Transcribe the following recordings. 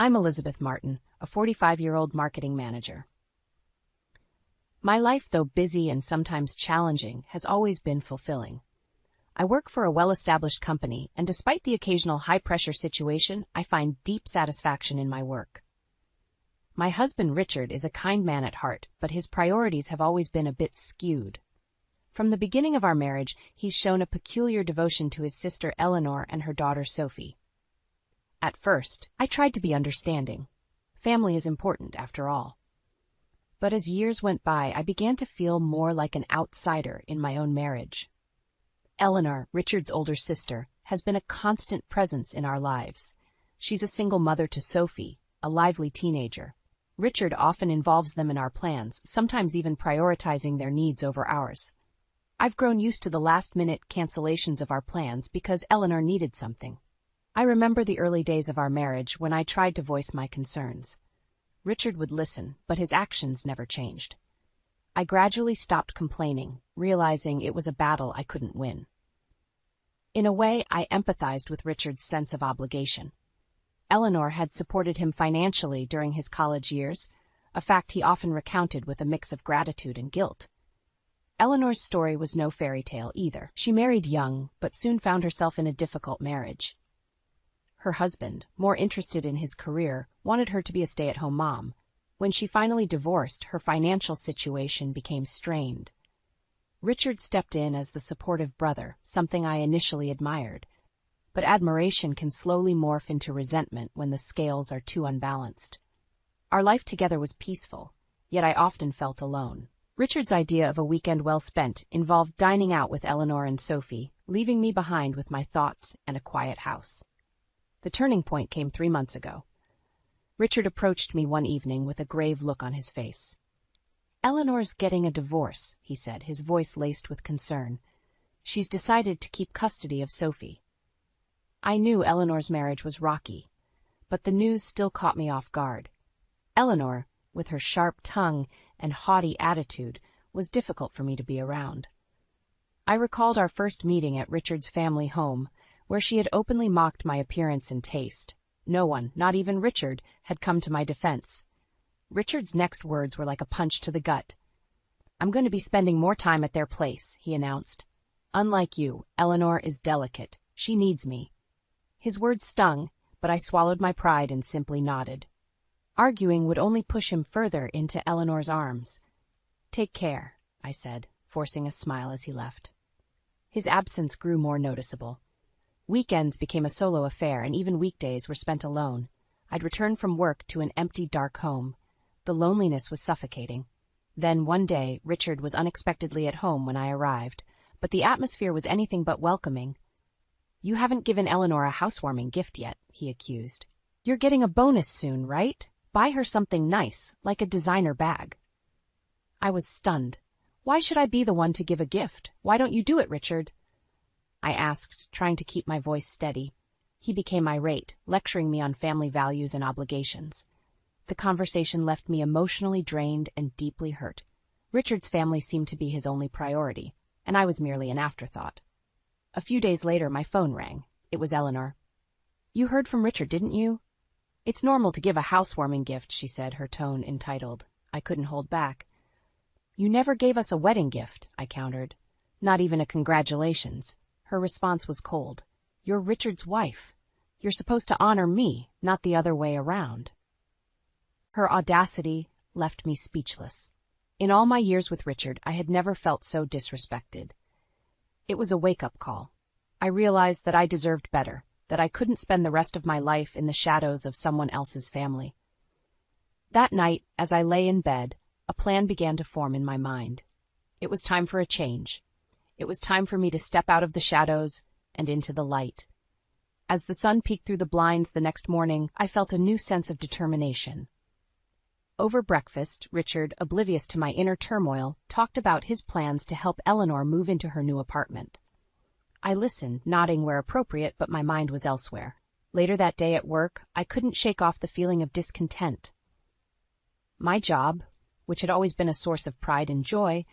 I'm Elizabeth Martin, a 45-year-old marketing manager. My life, though busy and sometimes challenging, has always been fulfilling. I work for a well-established company, and despite the occasional high-pressure situation, I find deep satisfaction in my work. My husband Richard is a kind man at heart, but his priorities have always been a bit skewed. From the beginning of our marriage, he's shown a peculiar devotion to his sister Eleanor and her daughter Sophie. At first, I tried to be understanding. Family is important, after all. But as years went by, I began to feel more like an outsider in my own marriage. Eleanor, Richard's older sister, has been a constant presence in our lives. She's a single mother to Sophie, a lively teenager. Richard often involves them in our plans, sometimes even prioritizing their needs over ours. I've grown used to the last-minute cancellations of our plans because Eleanor needed something. I remember the early days of our marriage when I tried to voice my concerns. Richard would listen, but his actions never changed. I gradually stopped complaining, realizing it was a battle I couldn't win. In a way, I empathized with Richard's sense of obligation. Eleanor had supported him financially during his college years, a fact he often recounted with a mix of gratitude and guilt. Eleanor's story was no fairy tale either. She married young, but soon found herself in a difficult marriage. Her husband, more interested in his career, wanted her to be a stay-at-home mom. When she finally divorced, her financial situation became strained. Richard stepped in as the supportive brother, something I initially admired. But admiration can slowly morph into resentment when the scales are too unbalanced. Our life together was peaceful, yet I often felt alone. Richard's idea of a weekend well spent involved dining out with Eleanor and Sophie, leaving me behind with my thoughts and a quiet house. The turning point came 3 months ago. Richard approached me one evening with a grave look on his face. "Eleanor's getting a divorce," he said, his voice laced with concern. "She's decided to keep custody of Sophie." I knew Eleanor's marriage was rocky, but the news still caught me off guard. Eleanor, with her sharp tongue and haughty attitude, was difficult for me to be around. I recalled our first meeting at Richard's family home, where she had openly mocked my appearance and taste. No one, not even Richard, had come to my defense. Richard's next words were like a punch to the gut. "I'm going to be spending more time at their place," he announced. "Unlike you, Eleanor is delicate. She needs me." His words stung, but I swallowed my pride and simply nodded. Arguing would only push him further into Eleanor's arms. "Take care," I said, forcing a smile as he left. His absence grew more noticeable. Weekends became a solo affair, and even weekdays were spent alone. I'd return from work to an empty, dark home. The loneliness was suffocating. Then, one day, Richard was unexpectedly at home when I arrived, but the atmosphere was anything but welcoming. "You haven't given Eleanor a housewarming gift yet," he accused. "You're getting a bonus soon, right? Buy her something nice, like a designer bag." I was stunned. "Why should I be the one to give a gift? Why don't you do it, Richard?" I asked, trying to keep my voice steady. He became irate, lecturing me on family values and obligations. The conversation left me emotionally drained and deeply hurt. Richard's family seemed to be his only priority, and I was merely an afterthought. A few days later, my phone rang. It was Eleanor. "You heard from Richard, didn't you?" "It's normal to give a housewarming gift," she said, her tone entitled. I couldn't hold back. "You never gave us a wedding gift," I countered. "Not even a congratulations." Her response was cold. "You're Richard's wife. You're supposed to honor me, not the other way around." Her audacity left me speechless. In all my years with Richard, I had never felt so disrespected. It was a wake-up call. I realized that I deserved better, that I couldn't spend the rest of my life in the shadows of someone else's family. That night, as I lay in bed, a plan began to form in my mind. It was time for a change. It was time for me to step out of the shadows and into the light. As the sun peeked through the blinds the next morning, I felt a new sense of determination. Over breakfast, Richard, oblivious to my inner turmoil, talked about his plans to help Eleanor move into her new apartment. I listened, nodding where appropriate, but my mind was elsewhere. Later that day at work, I couldn't shake off the feeling of discontent. My job, which had always been a source of pride and joy,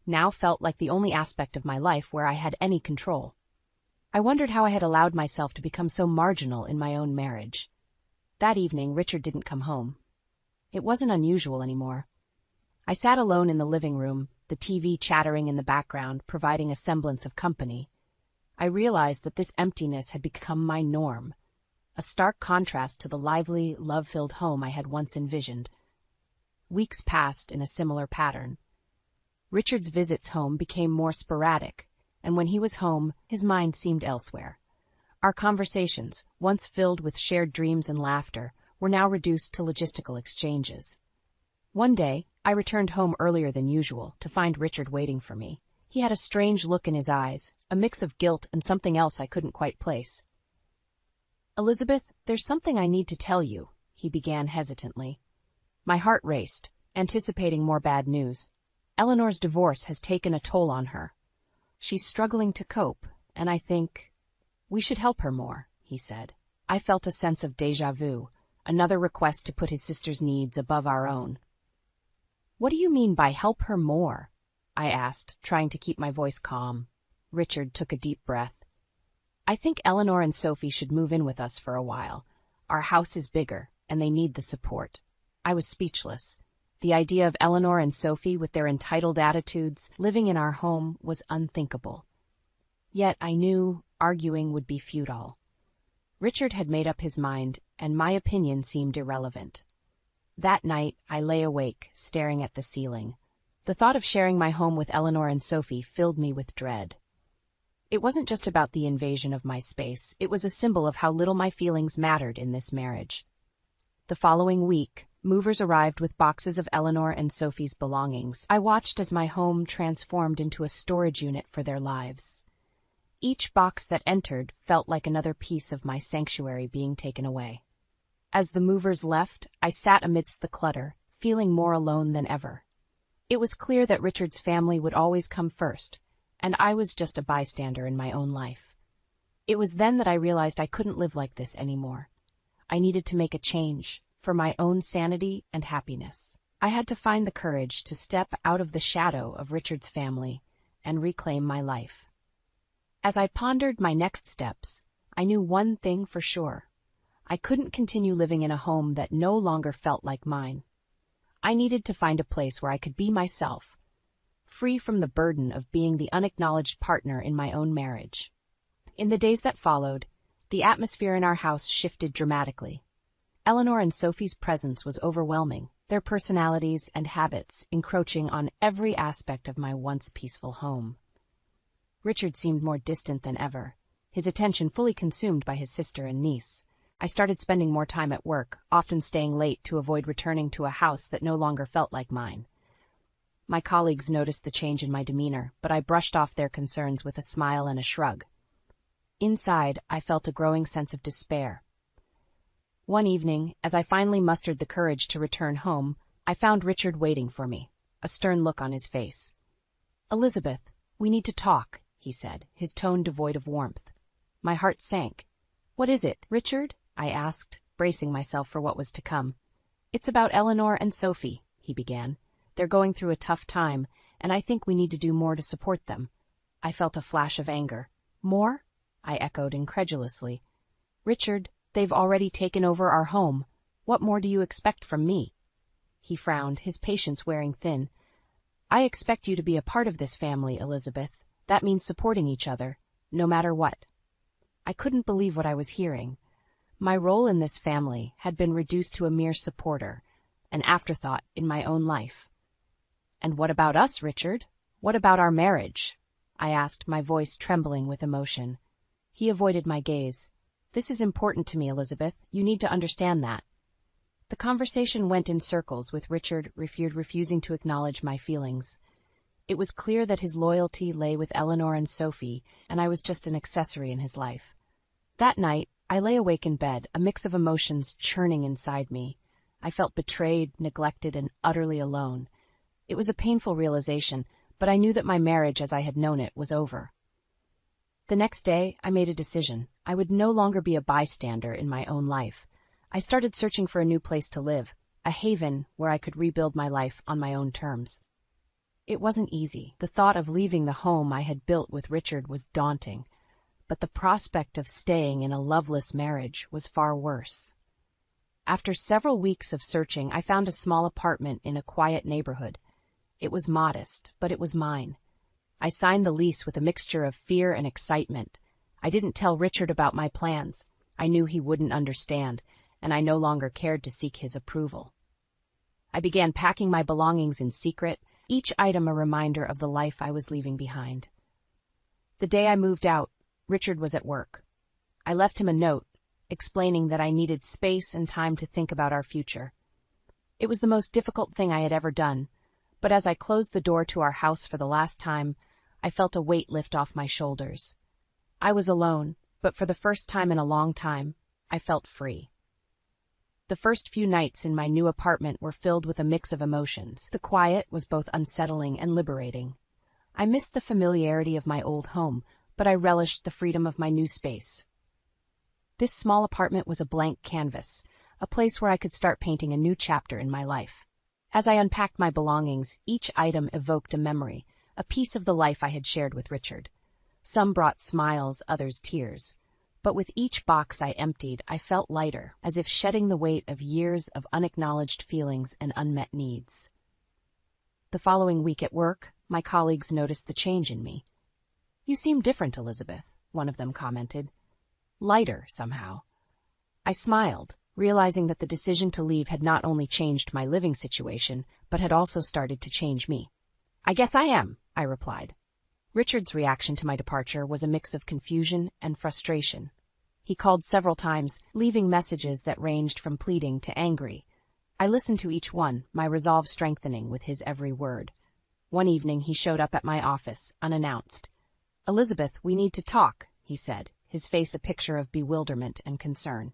now felt like the only aspect of my life where I had any control. I wondered how I had allowed myself to become so marginal in my own marriage. That evening, Richard didn't come home. It wasn't unusual anymore. I sat alone in the living room, the TV chattering in the background, providing a semblance of company. I realized that this emptiness had become my norm, a stark contrast to the lively, love-filled home I had once envisioned. Weeks passed in a similar pattern. Richard's visits home became more sporadic, and when he was home, his mind seemed elsewhere. Our conversations, once filled with shared dreams and laughter, were now reduced to logistical exchanges. One day, I returned home earlier than usual to find Richard waiting for me. He had a strange look in his eyes, a mix of guilt and something else I couldn't quite place. "Elizabeth, there's something I need to tell you," he began hesitantly. My heart raced, anticipating more bad news. Eleanor's divorce has taken a toll on her. She's struggling to cope, and I think we should help her more, he said. I felt a sense of déjà vu, another request to put his sister's needs above our own. "What do you mean by help her more?" I asked, trying to keep my voice calm. Richard took a deep breath. "I think Eleanor and Sophie should move in with us for a while. Our house is bigger, and they need the support." I was speechless. The idea of Eleanor and Sophie, with their entitled attitudes, living in our home was unthinkable. Yet I knew arguing would be futile. Richard had made up his mind, and my opinion seemed irrelevant. That night, I lay awake, staring at the ceiling. The thought of sharing my home with Eleanor and Sophie filled me with dread. It wasn't just about the invasion of my space, it was a symbol of how little my feelings mattered in this marriage. The following week, movers arrived with boxes of Eleanor and Sophie's belongings. I watched as my home transformed into a storage unit for their lives. Each box that entered felt like another piece of my sanctuary being taken away. As the movers left, I sat amidst the clutter, feeling more alone than ever. It was clear that Richard's family would always come first, and I was just a bystander in my own life. It was then that I realized I couldn't live like this anymore. I needed to make a change, for my own sanity and happiness. I had to find the courage to step out of the shadow of Richard's family and reclaim my life. As I pondered my next steps, I knew one thing for sure. I couldn't continue living in a home that no longer felt like mine. I needed to find a place where I could be myself, free from the burden of being the unacknowledged partner in my own marriage. In the days that followed, the atmosphere in our house shifted dramatically. Eleanor and Sophie's presence was overwhelming, their personalities and habits encroaching on every aspect of my once peaceful home. Richard seemed more distant than ever, his attention fully consumed by his sister and niece. I started spending more time at work, often staying late to avoid returning to a house that no longer felt like mine. My colleagues noticed the change in my demeanor, but I brushed off their concerns with a smile and a shrug. Inside, I felt a growing sense of despair. One evening, as I finally mustered the courage to return home, I found Richard waiting for me, a stern look on his face. "Elizabeth, we need to talk," he said, his tone devoid of warmth. My heart sank. "What is it, Richard?" I asked, bracing myself for what was to come. "It's about Eleanor and Sophie," he began. "They're going through a tough time, and I think we need to do more to support them." I felt a flash of anger. "More?" I echoed incredulously. "Richard, they've already taken over our home. What more do you expect from me?" He frowned, his patience wearing thin. "I expect you to be a part of this family, Elizabeth. That means supporting each other, no matter what." I couldn't believe what I was hearing. My role in this family had been reduced to a mere supporter, an afterthought in my own life. "And what about us, Richard? What about our marriage?" I asked, my voice trembling with emotion. He avoided my gaze. "This is important to me, Elizabeth. You need to understand that." The conversation went in circles, with Richard refusing to acknowledge my feelings. It was clear that his loyalty lay with Eleanor and Sophie, and I was just an accessory in his life. That night, I lay awake in bed, a mix of emotions churning inside me. I felt betrayed, neglected, and utterly alone. It was a painful realization, but I knew that my marriage as I had known it was over. The next day, I made a decision. I would no longer be a bystander in my own life. I started searching for a new place to live, a haven where I could rebuild my life on my own terms. It wasn't easy. The thought of leaving the home I had built with Richard was daunting, but the prospect of staying in a loveless marriage was far worse. After several weeks of searching, I found a small apartment in a quiet neighborhood. It was modest, but it was mine. I signed the lease with a mixture of fear and excitement. I didn't tell Richard about my plans. I knew he wouldn't understand, and I no longer cared to seek his approval. I began packing my belongings in secret, each item a reminder of the life I was leaving behind. The day I moved out, Richard was at work. I left him a note, explaining that I needed space and time to think about our future. It was the most difficult thing I had ever done, but as I closed the door to our house for the last time, I felt a weight lift off my shoulders. I was alone, but for the first time in a long time, I felt free. The first few nights in my new apartment were filled with a mix of emotions. The quiet was both unsettling and liberating. I missed the familiarity of my old home, but I relished the freedom of my new space. This small apartment was a blank canvas, a place where I could start painting a new chapter in my life. As I unpacked my belongings, each item evoked a memory, a piece of the life I had shared with Richard. Some brought smiles, others tears. But with each box I emptied, I felt lighter, as if shedding the weight of years of unacknowledged feelings and unmet needs. The following week at work, my colleagues noticed the change in me. "You seem different, Elizabeth," one of them commented. "Lighter, somehow." I smiled, realizing that the decision to leave had not only changed my living situation, but had also started to change me. "I guess I am," I replied. Richard's reaction to my departure was a mix of confusion and frustration. He called several times, leaving messages that ranged from pleading to angry. I listened to each one, my resolve strengthening with his every word. One evening he showed up at my office, unannounced. "Elizabeth, we need to talk," he said, his face a picture of bewilderment and concern.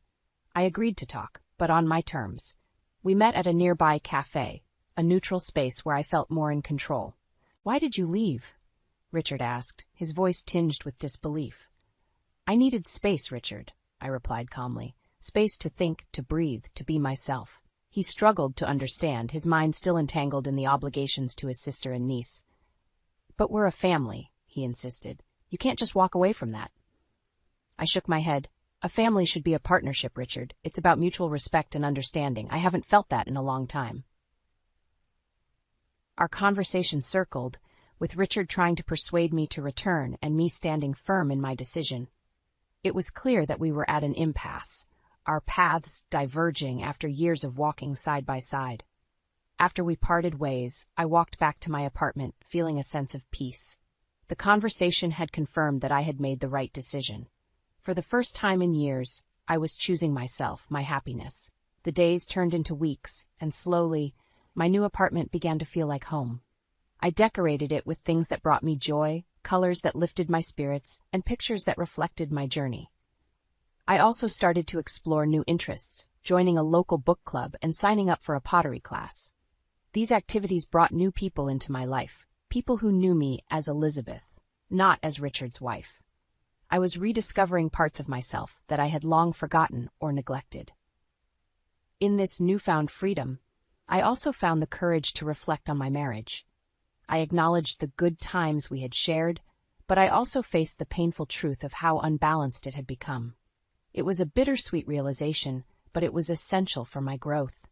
I agreed to talk, but on my terms. We met at a nearby cafe, a neutral space where I felt more in control. "Why did you leave?" Richard asked, his voice tinged with disbelief. "I needed space, Richard," I replied calmly. "Space to think, to breathe, to be myself." He struggled to understand, his mind still entangled in the obligations to his sister and niece. "But we're a family," he insisted. "You can't just walk away from that." I shook my head. "A family should be a partnership, Richard. It's about mutual respect and understanding. I haven't felt that in a long time." Our conversation circled, with Richard trying to persuade me to return and me standing firm in my decision. It was clear that we were at an impasse, our paths diverging after years of walking side by side. After we parted ways, I walked back to my apartment, feeling a sense of peace. The conversation had confirmed that I had made the right decision. For the first time in years, I was choosing myself, my happiness. The days turned into weeks, and slowly, my new apartment began to feel like home. I decorated it with things that brought me joy, colors that lifted my spirits, and pictures that reflected my journey. I also started to explore new interests, joining a local book club and signing up for a pottery class. These activities brought new people into my life, people who knew me as Elizabeth, not as Richard's wife. I was rediscovering parts of myself that I had long forgotten or neglected. In this newfound freedom, I also found the courage to reflect on my marriage. I acknowledged the good times we had shared, but I also faced the painful truth of how unbalanced it had become. It was a bittersweet realization, but it was essential for my growth.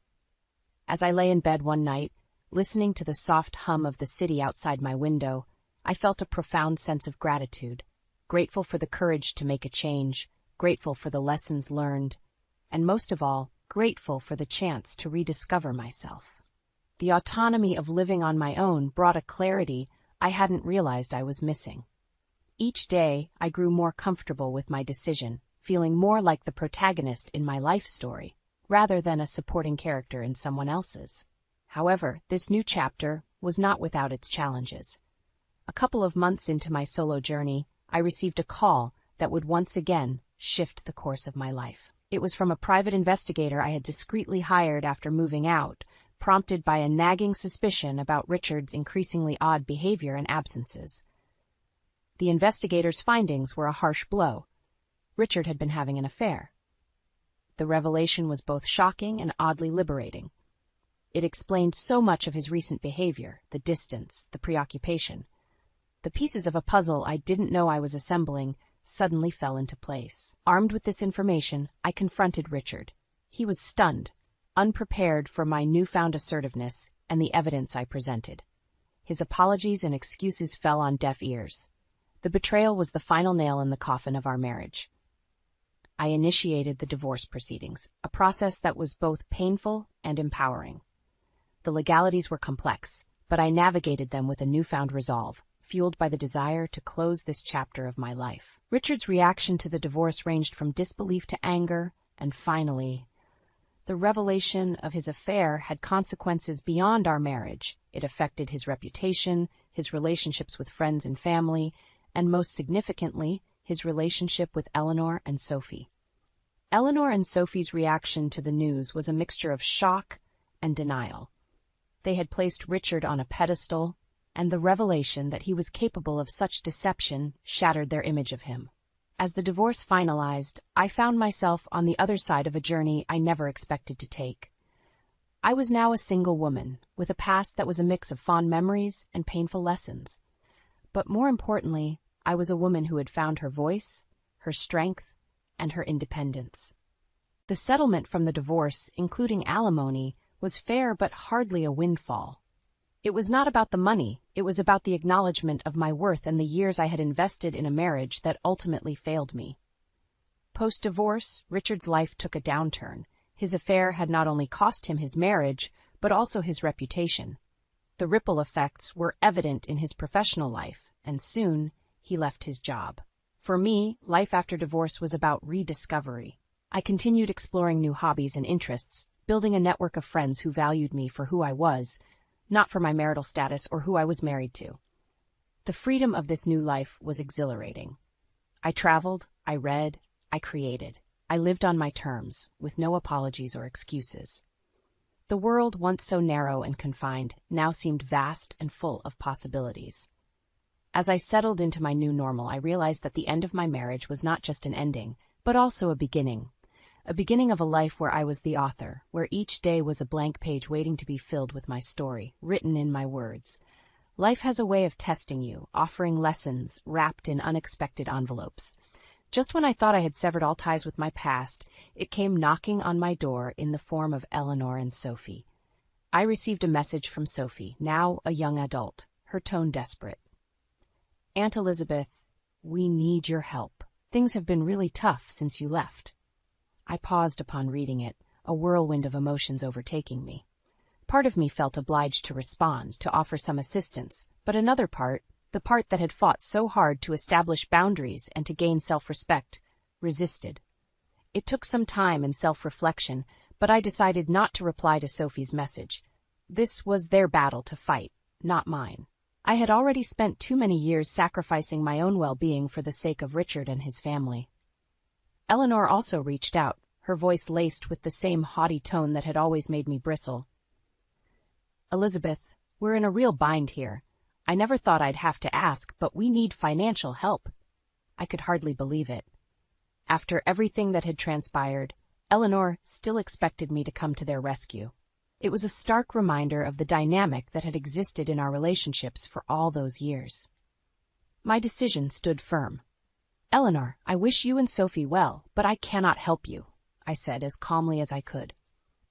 As I lay in bed one night, listening to the soft hum of the city outside my window, I felt a profound sense of gratitude, grateful for the courage to make a change, grateful for the lessons learned, and most of all, grateful for the chance to rediscover myself. The autonomy of living on my own brought a clarity I hadn't realized I was missing. Each day, I grew more comfortable with my decision, feeling more like the protagonist in my life story, rather than a supporting character in someone else's. However, this new chapter was not without its challenges. A couple of months into my solo journey, I received a call that would once again shift the course of my life. It was from a private investigator I had discreetly hired after moving out, prompted by a nagging suspicion about Richard's increasingly odd behavior and absences. The investigator's findings were a harsh blow. Richard had been having an affair. The revelation was both shocking and oddly liberating. It explained so much of his recent behavior, the distance, the preoccupation. The pieces of a puzzle I didn't know I was assembling suddenly fell into place. Armed with this information, I confronted Richard. He was stunned, unprepared for my newfound assertiveness and the evidence I presented. His apologies and excuses fell on deaf ears. The betrayal was the final nail in the coffin of our marriage. I initiated the divorce proceedings, a process that was both painful and empowering. The legalities were complex, but I navigated them with a newfound resolve, fueled by the desire to close this chapter of my life. Richard's reaction to the divorce ranged from disbelief to anger, and finally, the revelation of his affair had consequences beyond our marriage. It affected his reputation, his relationships with friends and family, and most significantly, his relationship with Eleanor and Sophie. Eleanor and Sophie's reaction to the news was a mixture of shock and denial. They had placed Richard on a pedestal, and the revelation that he was capable of such deception shattered their image of him. As the divorce finalized, I found myself on the other side of a journey I never expected to take. I was now a single woman, with a past that was a mix of fond memories and painful lessons. But more importantly, I was a woman who had found her voice, her strength, and her independence. The settlement from the divorce, including alimony, was fair but hardly a windfall. It was not about the money, it was about the acknowledgement of my worth and the years I had invested in a marriage that ultimately failed me. Post-divorce, Richard's life took a downturn. His affair had not only cost him his marriage, but also his reputation. The ripple effects were evident in his professional life, and soon he left his job. For me, life after divorce was about rediscovery. I continued exploring new hobbies and interests, building a network of friends who valued me for who I was, not for my marital status or who I was married to. The freedom of this new life was exhilarating. I traveled, I read, I created. I lived on my terms, with no apologies or excuses. The world, once so narrow and confined, now seemed vast and full of possibilities. As I settled into my new normal, I realized that the end of my marriage was not just an ending, but also a beginning of a life where I was the author, where each day was a blank page waiting to be filled with my story, written in my words. Life has a way of testing you, offering lessons wrapped in unexpected envelopes. Just when I thought I had severed all ties with my past, it came knocking on my door in the form of Eleanor and Sophie. I received a message from Sophie, now a young adult, her tone desperate. "Aunt Elizabeth, we need your help. Things have been really tough since you left." I paused upon reading it, a whirlwind of emotions overtaking me. Part of me felt obliged to respond, to offer some assistance, but another part, the part that had fought so hard to establish boundaries and to gain self-respect, resisted. It took some time and self-reflection, but I decided not to reply to Sophie's message. This was their battle to fight, not mine. I had already spent too many years sacrificing my own well-being for the sake of Richard and his family. Eleanor also reached out, her voice laced with the same haughty tone that had always made me bristle. "Elizabeth, we're in a real bind here. I never thought I'd have to ask, but we need financial help." I could hardly believe it. After everything that had transpired, Eleanor still expected me to come to their rescue. It was a stark reminder of the dynamic that had existed in our relationships for all those years. My decision stood firm. "Eleanor, I wish you and Sophie well, but I cannot help you," I said as calmly as I could.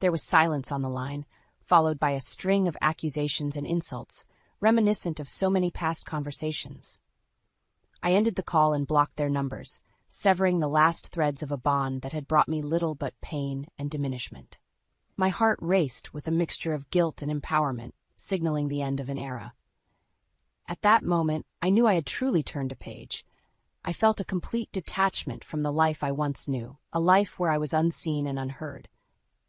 There was silence on the line, followed by a string of accusations and insults, reminiscent of so many past conversations. I ended the call and blocked their numbers, severing the last threads of a bond that had brought me little but pain and diminishment. My heart raced with a mixture of guilt and empowerment, signaling the end of an era. At that moment, I knew I had truly turned a page. I felt a complete detachment from the life I once knew, a life where I was unseen and unheard.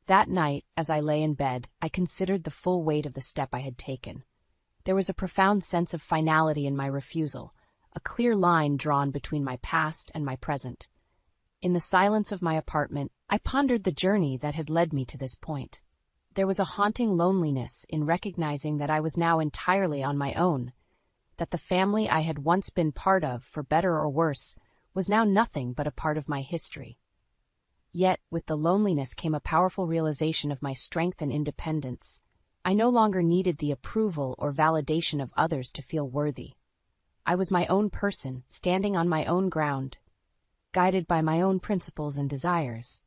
That night, as I lay in bed, I considered the full weight of the step I had taken. There was a profound sense of finality in my refusal, a clear line drawn between my past and my present. In the silence of my apartment, I pondered the journey that had led me to this point. There was a haunting loneliness in recognizing that I was now entirely on my own, that the family I had once been part of, for better or worse, was now nothing but a part of my history. Yet, with the loneliness came a powerful realization of my strength and independence. I no longer needed the approval or validation of others to feel worthy. I was my own person, standing on my own ground, guided by my own principles and desires.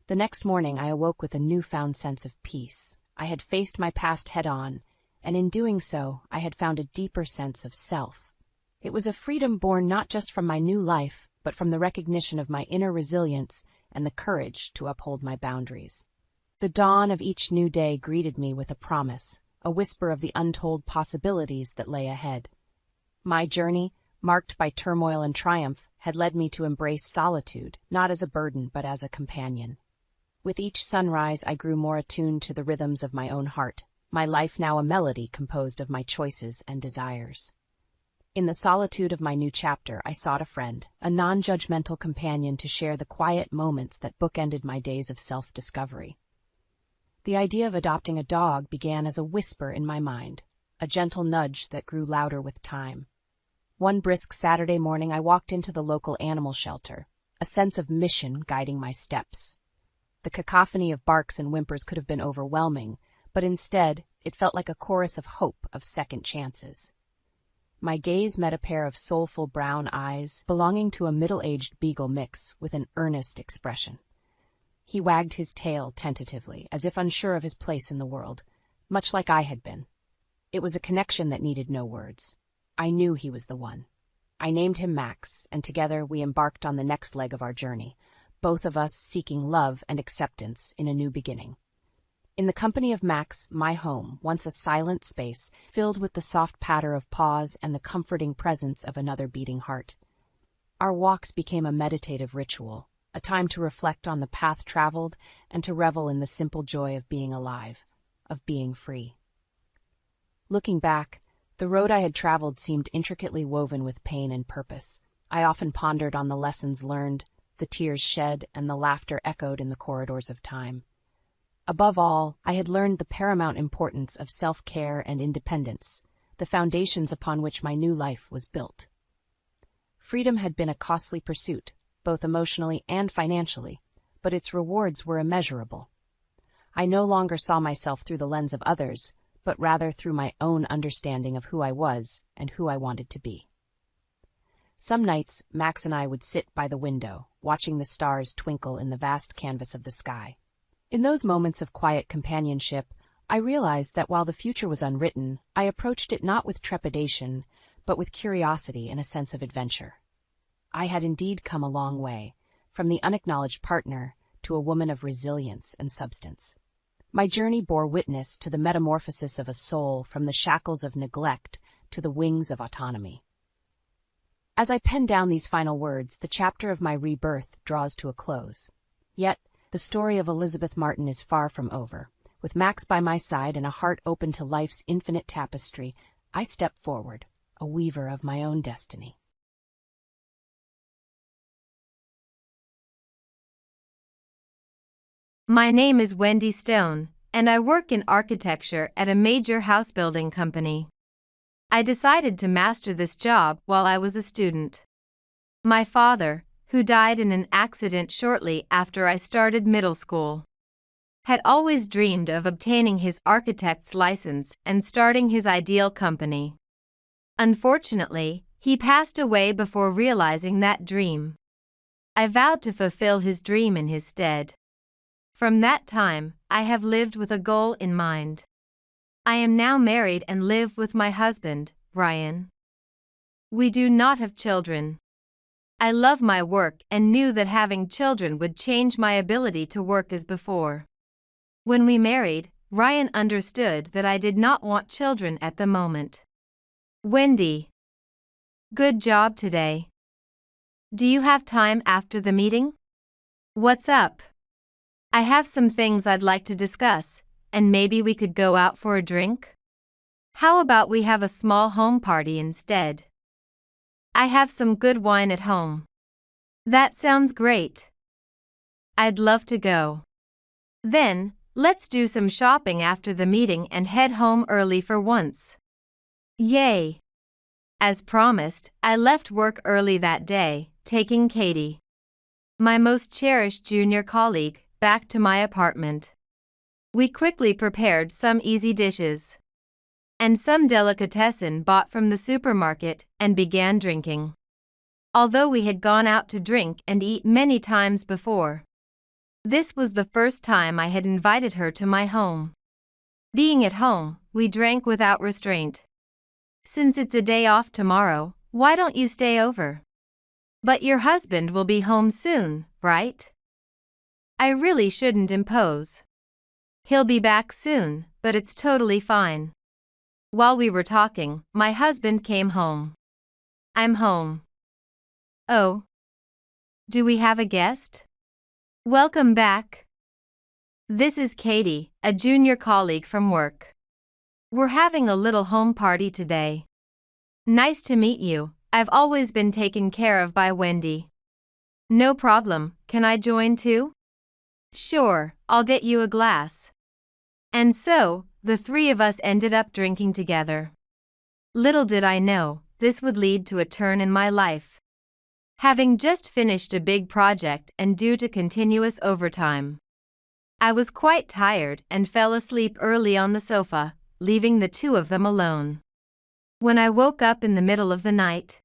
The next morning I awoke with a newfound sense of peace. I had faced my past head-on, and in doing so, I had found a deeper sense of self. It was a freedom born not just from my new life, but from the recognition of my inner resilience and the courage to uphold my boundaries. The dawn of each new day greeted me with a promise, a whisper of the untold possibilities that lay ahead. My journey, marked by turmoil and triumph, had led me to embrace solitude, not as a burden but as a companion. With each sunrise, I grew more attuned to the rhythms of my own heart, my life now a melody composed of my choices and desires. In the solitude of my new chapter, I sought a friend, a non-judgmental companion to share the quiet moments that bookended my days of self-discovery. The idea of adopting a dog began as a whisper in my mind, a gentle nudge that grew louder with time. One brisk Saturday morning, I walked into the local animal shelter, a sense of mission guiding my steps. The cacophony of barks and whimpers could have been overwhelming, but instead, it felt like a chorus of hope of second chances. My gaze met a pair of soulful brown eyes belonging to a middle-aged beagle mix with an earnest expression. He wagged his tail tentatively, as if unsure of his place in the world, much like I had been. It was a connection that needed no words. I knew he was the one. I named him Max, and together we embarked on the next leg of our journey, both of us seeking love and acceptance in a new beginning. In the company of Max, my home, once a silent space, filled with the soft patter of paws and the comforting presence of another beating heart. Our walks became a meditative ritual, a time to reflect on the path traveled and to revel in the simple joy of being alive, of being free. Looking back, the road I had traveled seemed intricately woven with pain and purpose. I often pondered on the lessons learned, the tears shed, and the laughter echoed in the corridors of time. Above all, I had learned the paramount importance of self-care and independence, the foundations upon which my new life was built. Freedom had been a costly pursuit, both emotionally and financially, but its rewards were immeasurable. I no longer saw myself through the lens of others, but rather through my own understanding of who I was and who I wanted to be. Some nights, Max and I would sit by the window, watching the stars twinkle in the vast canvas of the sky. In those moments of quiet companionship, I realized that while the future was unwritten, I approached it not with trepidation, but with curiosity and a sense of adventure. I had indeed come a long way, from the unacknowledged partner to a woman of resilience and substance. My journey bore witness to the metamorphosis of a soul from the shackles of neglect to the wings of autonomy. As I pen down these final words, the chapter of my rebirth draws to a close. Yet, the story of Elizabeth Martin is far from over. With Max by my side and a heart open to life's infinite tapestry, I step forward, a weaver of my own destiny. My name is Wendy Stone, and I work in architecture at a major house-building company. I decided to master this job while I was a student. My father, who died in an accident shortly after I started middle school, had always dreamed of obtaining his architect's license and starting his ideal company. Unfortunately, he passed away before realizing that dream. I vowed to fulfill his dream in his stead. From that time, I have lived with a goal in mind. I am now married and live with my husband, Ryan. We do not have children. I love my work and knew that having children would change my ability to work as before. When we married, Ryan understood that I did not want children at the moment. Wendy. Good job today. Do you have time after the meeting? What's up? I have some things I'd like to discuss, and maybe we could go out for a drink? How about we have a small home party instead? I have some good wine at home. That sounds great. I'd love to go. Then, let's do some shopping after the meeting and head home early for once. Yay! As promised, I left work early that day, taking Katie, my most cherished junior colleague, back to my apartment. We quickly prepared some easy dishes and some delicatessen bought from the supermarket and began drinking. Although we had gone out to drink and eat many times before, This was the first time I had invited her to my home. Being at home, we drank without restraint. Since it's a day off tomorrow, why don't you stay over? But your husband will be home soon, right? I really shouldn't impose. He'll be back soon, but it's totally fine. While we were talking, my husband came home. I'm home. Oh. Do we have a guest? Welcome back. This is Katie, a junior colleague from work. We're having a little home party today. Nice to meet you. I've always been taken care of by Wendy. No problem, can I join too? Sure, I'll get you a glass. And so, the three of us ended up drinking together. Little did I know, this would lead to a turn in my life. Having just finished a big project and due to continuous overtime, I was quite tired and fell asleep early on the sofa, leaving the two of them alone. When I woke up in the middle of the night,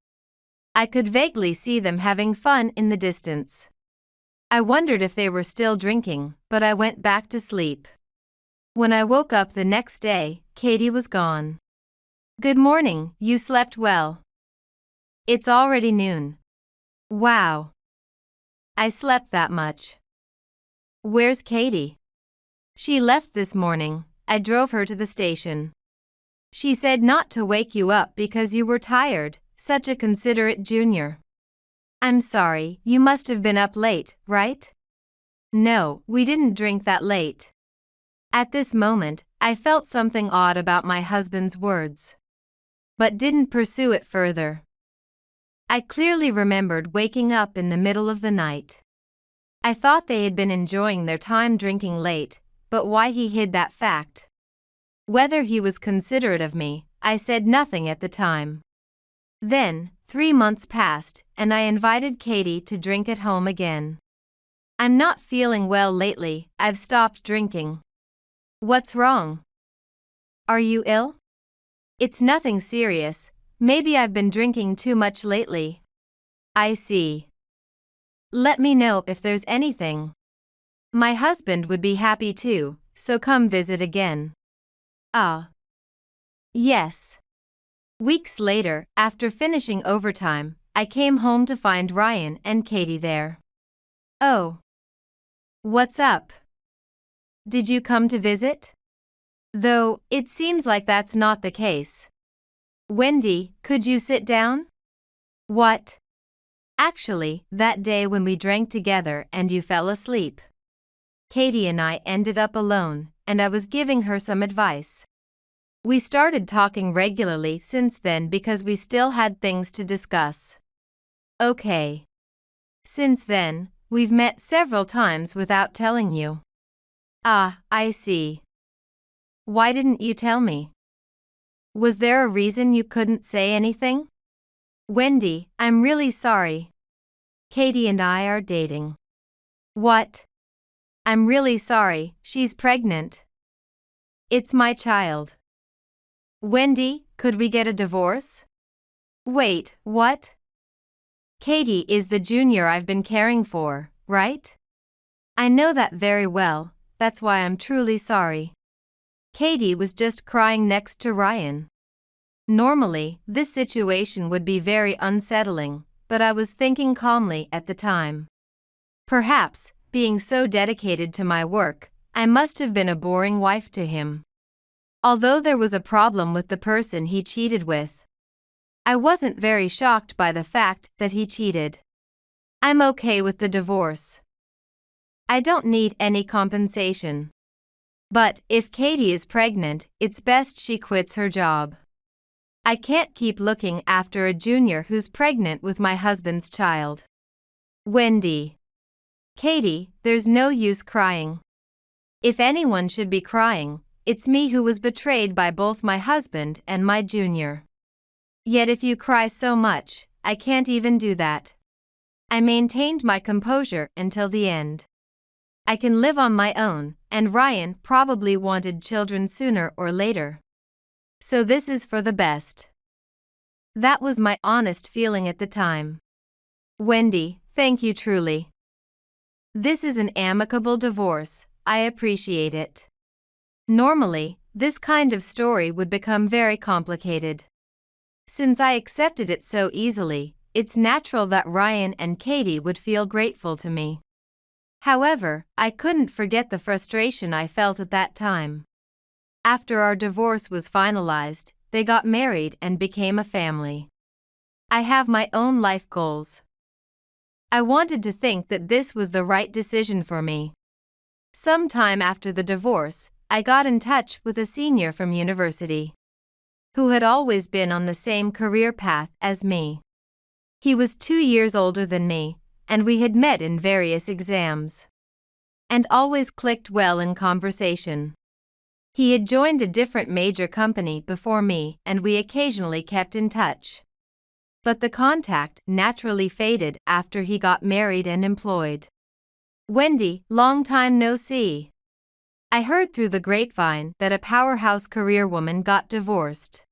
I could vaguely see them having fun in the distance. I wondered if they were still drinking, but I went back to sleep. When I woke up the next day, Katie was gone. Good morning, you slept well. It's already noon. Wow. I slept that much. Where's Katie? She left this morning. I drove her to the station. She said not to wake you up because you were tired, such a considerate junior. I'm sorry, you must have been up late, right? No, we didn't drink that late. At this moment, I felt something odd about my husband's words, but didn't pursue it further. I clearly remembered waking up in the middle of the night. I thought they had been enjoying their time drinking late, but why he hid that fact? Whether he was considerate of me, I said nothing at the time. Then, 3 months passed, and I invited Katie to drink at home again. I'm not feeling well lately, I've stopped drinking. What's wrong? Are you ill? It's nothing serious. Maybe I've been drinking too much lately. I see. Let me know if there's anything. My husband would be happy too, so come visit again. Ah. Yes. Weeks later, after finishing overtime, I came home to find Ryan and Katie there. Oh. What's up? Did you come to visit? Though, it seems like that's not the case. Wendy, could you sit down? What? Actually, that day when we drank together and you fell asleep, Katie and I ended up alone, and I was giving her some advice. We started talking regularly since then because we still had things to discuss. Okay. Since then, we've met several times without telling you. Ah, I see. Why didn't you tell me? Was there a reason you couldn't say anything? Wendy, I'm really sorry. Katie and I are dating. What? I'm really sorry, she's pregnant. It's my child. Wendy, could we get a divorce? Wait, what? Katie is the junior I've been caring for, right? I know that very well, that's why I'm truly sorry. Katie was just crying next to Ryan. Normally, this situation would be very unsettling, but I was thinking calmly at the time. Perhaps, being so dedicated to my work, I must have been a boring wife to him. Although there was a problem with the person he cheated with, I wasn't very shocked by the fact that he cheated. I'm okay with the divorce. I don't need any compensation. But if Katie is pregnant, it's best she quits her job. I can't keep looking after a junior who's pregnant with my husband's child. Wendy. Katie, there's no use crying. If anyone should be crying, it's me who was betrayed by both my husband and my junior. Yet if you cry so much, I can't even do that. I maintained my composure until the end. I can live on my own, and Ryan probably wanted children sooner or later. So this is for the best. That was my honest feeling at the time. Wendy, thank you truly. This is an amicable divorce. I appreciate it. Normally, this kind of story would become very complicated. Since I accepted it so easily, it's natural that Ryan and Katie would feel grateful to me. However, I couldn't forget the frustration I felt at that time. After our divorce was finalized, they got married and became a family. I have my own life goals. I wanted to think that this was the right decision for me. Sometime after the divorce, I got in touch with a senior from university who had always been on the same career path as me. He was 2 years older than me, and we had met in various exams and always clicked well in conversation. He had joined a different major company before me, and we occasionally kept in touch. But the contact naturally faded after he got married and employed. Wendy, long time no see. I heard through the grapevine that a powerhouse career woman got divorced.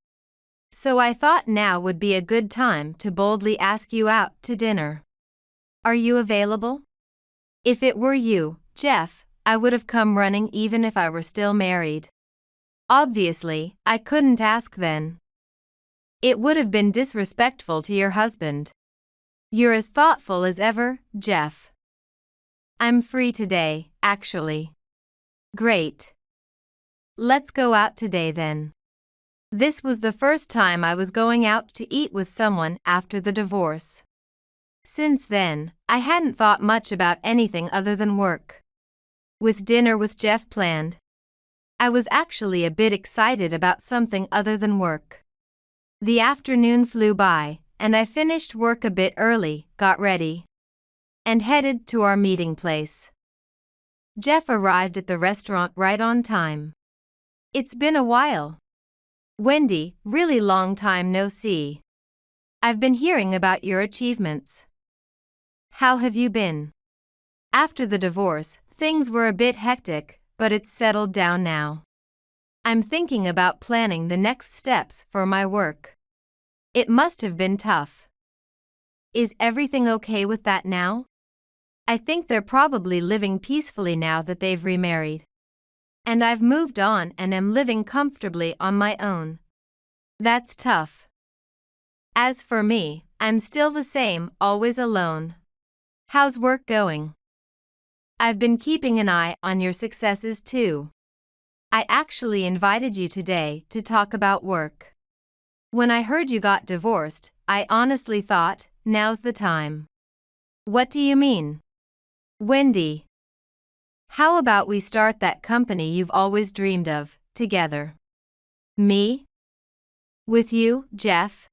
So I thought now would be a good time to boldly ask you out to dinner. Are you available? If it were you, Jeff, I would have come running even if I were still married. Obviously, I couldn't ask then. It would have been disrespectful to your husband. You're as thoughtful as ever, Jeff. I'm free today, actually. Great. Let's go out today then. This was the first time I was going out to eat with someone after the divorce. Since then, I hadn't thought much about anything other than work. With dinner with Jeff planned, I was actually a bit excited about something other than work. The afternoon flew by, and I finished work a bit early, got ready, and headed to our meeting place. Jeff arrived at the restaurant right on time. It's been a while. Wendy, really long time no see. I've been hearing about your achievements. How have you been? After the divorce, things were a bit hectic, but it's settled down now. I'm thinking about planning the next steps for my work. It must have been tough. Is everything okay with that now? I think they're probably living peacefully now that they've remarried. And I've moved on and am living comfortably on my own. That's tough. As for me, I'm still the same, always alone. How's work going? I've been keeping an eye on your successes too. I actually invited you today to talk about work. When I heard you got divorced, I honestly thought, now's the time. What do you mean? Wendy. How about we start that company you've always dreamed of, together? Me? With you, Jeff?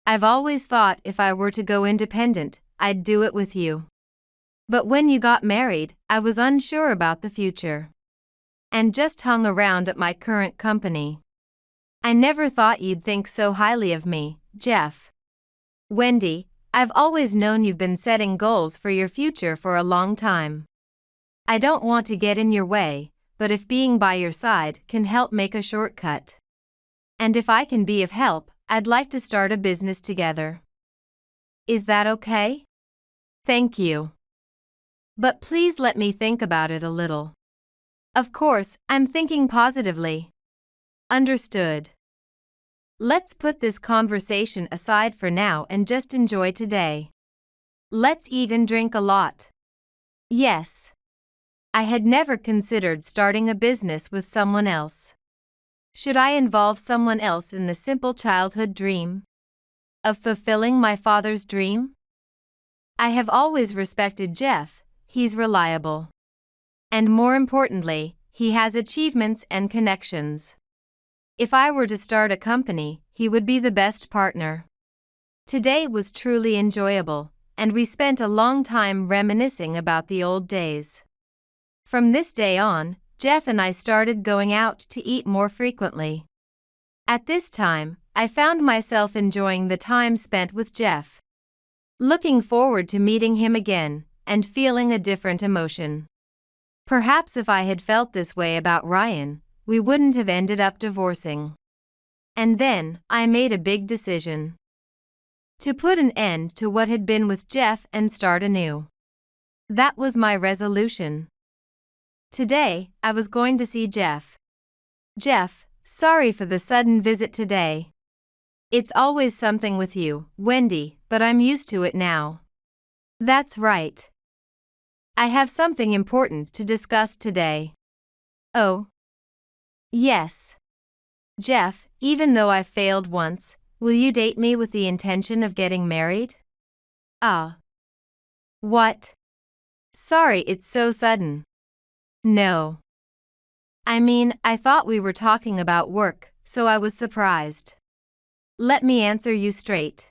I've always thought if I were to go independent, I'd do it with you. But when you got married, I was unsure about the future. And just hung around at my current company. I never thought you'd think so highly of me, Jeff. Wendy, I've always known you've been setting goals for your future for a long time. I don't want to get in your way, but if being by your side can help make a shortcut. And if I can be of help, I'd like to start a business together. Is that okay? Thank you. But please let me think about it a little. Of course, I'm thinking positively. Understood. Let's put this conversation aside for now and just enjoy today. Let's eat and drink a lot. Yes. I had never considered starting a business with someone else. Should I involve someone else in the simple childhood dream of fulfilling my father's dream? I have always respected Jeff, he's reliable. And more importantly, he has achievements and connections. If I were to start a company, he would be the best partner. Today was truly enjoyable, and we spent a long time reminiscing about the old days. From this day on, Jeff and I started going out to eat more frequently. At this time, I found myself enjoying the time spent with Jeff. Looking forward to meeting him again, and feeling a different emotion. Perhaps if I had felt this way about Ryan, we wouldn't have ended up divorcing. And then, I made a big decision. To put an end to what had been with Jeff and start anew. That was my resolution. Today, I was going to see Jeff. Jeff, sorry for the sudden visit today. It's always something with you, Wendy, but I'm used to it now. That's right. I have something important to discuss today. Oh. Yes. Jeff, even though I've failed once, will you date me with the intention of getting married? Ah. What? Sorry it's so sudden. No. I mean, I thought we were talking about work, so I was surprised. Let me answer you straight.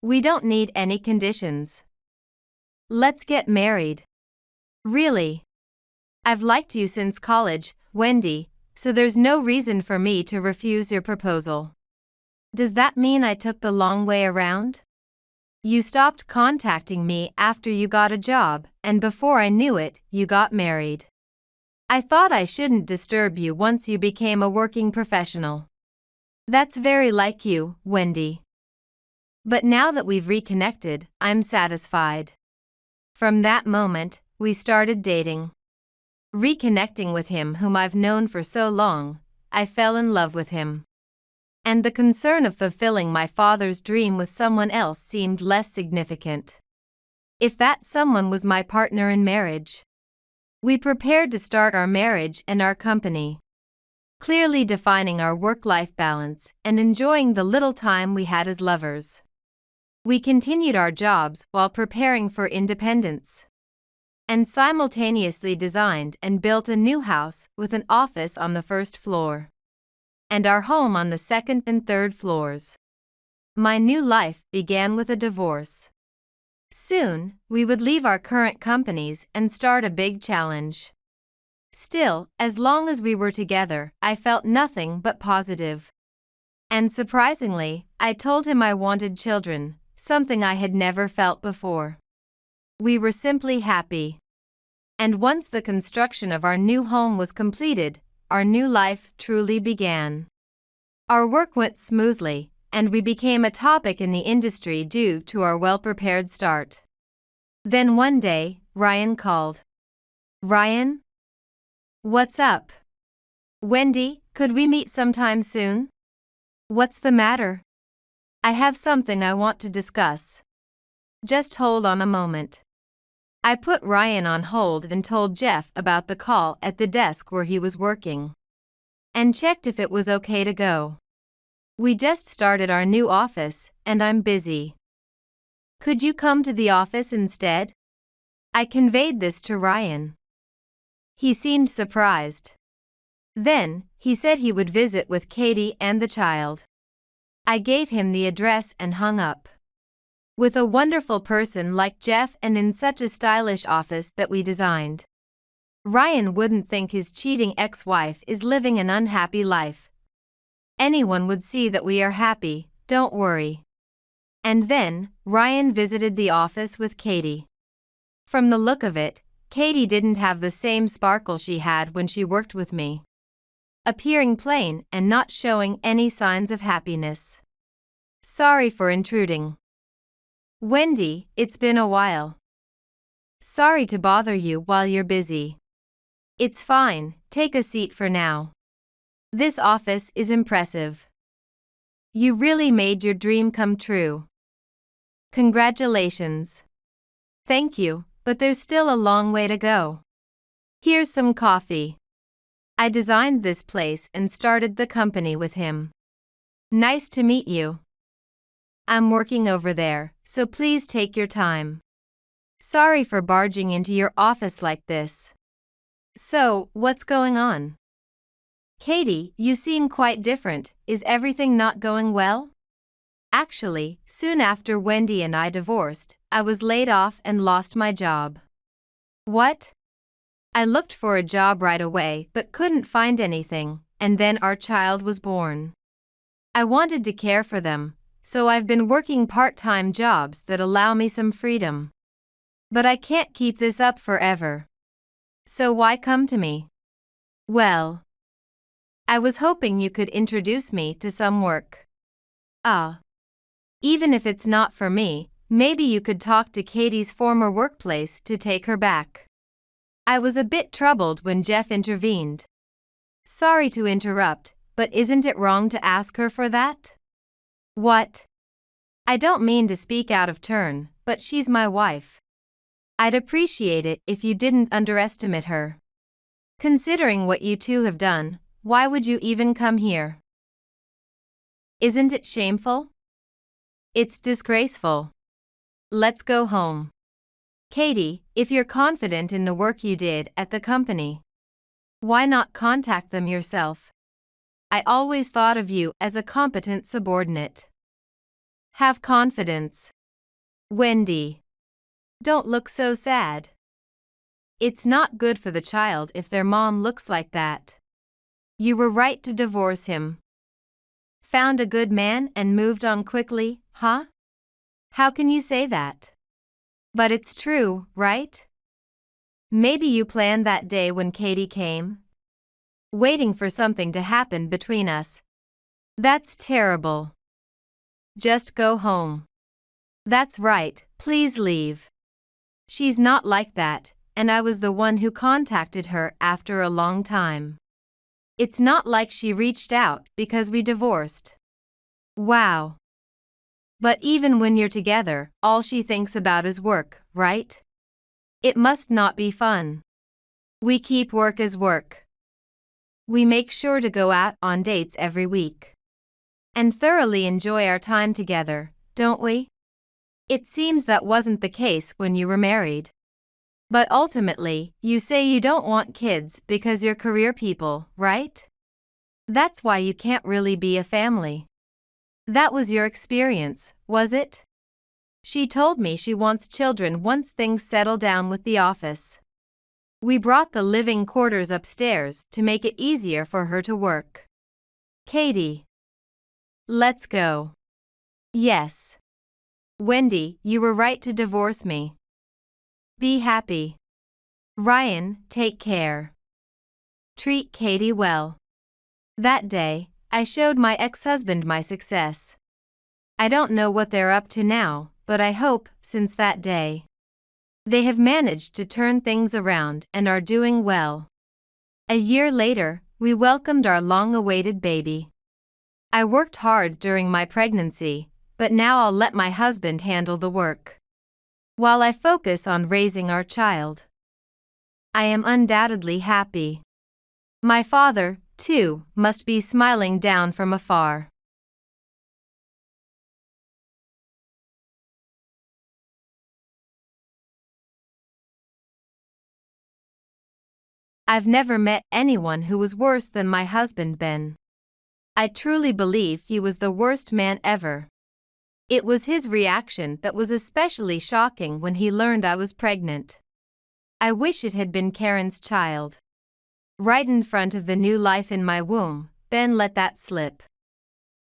We don't need any conditions. Let's get married. Really? I've liked you since college, Wendy, so there's no reason for me to refuse your proposal. Does that mean I took the long way around? You stopped contacting me after you got a job, and before I knew it, you got married. I thought I shouldn't disturb you once you became a working professional. That's very like you, Wendy. But now that we've reconnected, I'm satisfied. From that moment, we started dating. Reconnecting with him whom I've known for so long, I fell in love with him. And the concern of fulfilling my father's dream with someone else seemed less significant. If that someone was my partner in marriage. We prepared to start our marriage and our company. Clearly defining our work-life balance and enjoying the little time we had as lovers. We continued our jobs while preparing for independence. And simultaneously designed and built a new house with an office on the first floor. And our home on the second and third floors. My new life began with a divorce. Soon, we would leave our current companies and start a big challenge. Still, as long as we were together, I felt nothing but positive. And surprisingly, I told him I wanted children, something I had never felt before. We were simply happy. And once the construction of our new home was completed, our new life truly began. Our work went smoothly, and we became a topic in the industry due to our well-prepared start. Then one day, Ryan called. Ryan? What's up? Wendy, could we meet sometime soon? What's the matter? I have something I want to discuss. Just hold on a moment. I put Ryan on hold and told Jeff about the call at the desk where he was working. And checked if it was okay to go. We just started our new office, and I'm busy. Could you come to the office instead? I conveyed this to Ryan. He seemed surprised. Then, he said he would visit with Katie and the child. I gave him the address and hung up. With a wonderful person like Jeff and in such a stylish office that we designed. Ryan wouldn't think his cheating ex-wife is living an unhappy life. Anyone would see that we are happy, don't worry. And then, Ryan visited the office with Katie. From the look of it, Katie didn't have the same sparkle she had when she worked with me. Appearing plain and not showing any signs of happiness. Sorry for intruding. Wendy, it's been a while. Sorry to bother you while you're busy. It's fine, take a seat for now. This office is impressive. You really made your dream come true. Congratulations. Thank you, but there's still a long way to go. Here's some coffee. I designed this place and started the company with him. Nice to meet you. I'm working over there, so please take your time. Sorry for barging into your office like this. So, what's going on? Katie, you seem quite different. Is everything not going well? Actually, soon after Wendy and I divorced, I was laid off and lost my job. What? I looked for a job right away but couldn't find anything, and then our child was born. I wanted to care for them, so I've been working part-time jobs that allow me some freedom. But I can't keep this up forever. So why come to me? Well, I was hoping you could introduce me to some work. Even if it's not for me, maybe you could talk to Katie's former workplace to take her back. I was a bit troubled when Jeff intervened. Sorry to interrupt, but isn't it wrong to ask her for that? What? I don't mean to speak out of turn, but she's my wife. I'd appreciate it if you didn't underestimate her. Considering what you two have done, why would you even come here? Isn't it shameful? It's disgraceful. Let's go home. Katie, if you're confident in the work you did at the company, why not contact them yourself? I always thought of you as a competent subordinate. Have confidence. Wendy. Don't look so sad. It's not good for the child if their mom looks like that. You were right to divorce him. Found a good man and moved on quickly, huh? How can you say that? But it's true, right? Maybe you planned that day when Katie came? Waiting for something to happen between us. That's terrible. Just go home. That's right, please leave. She's not like that, and I was the one who contacted her after a long time. It's not like she reached out because we divorced. Wow. But even when you're together, all she thinks about is work, right? It must not be fun. We keep work as work. We make sure to go out on dates every week. And thoroughly enjoy our time together, don't we? It seems that wasn't the case when you were married. But ultimately, you say you don't want kids because you're career people, right? That's why you can't really be a family. That was your experience, was it? She told me she wants children once things settle down with the office. We brought the living quarters upstairs to make it easier for her to work. Katie. Let's go. Yes. Wendy, you were right to divorce me. Be happy. Ryan, take care. Treat Katie well. That day, I showed my ex-husband my success. I don't know what they're up to now, but I hope, since that day, they have managed to turn things around and are doing well. A year later, we welcomed our long-awaited baby. I worked hard during my pregnancy, but now I'll let my husband handle the work, while I focus on raising our child. I am undoubtedly happy. My father, too, must be smiling down from afar. I've never met anyone who was worse than my husband Ben. I truly believe he was the worst man ever. It was his reaction that was especially shocking when he learned I was pregnant. I wish it had been Karen's child. Right in front of the new life in my womb, Ben let that slip.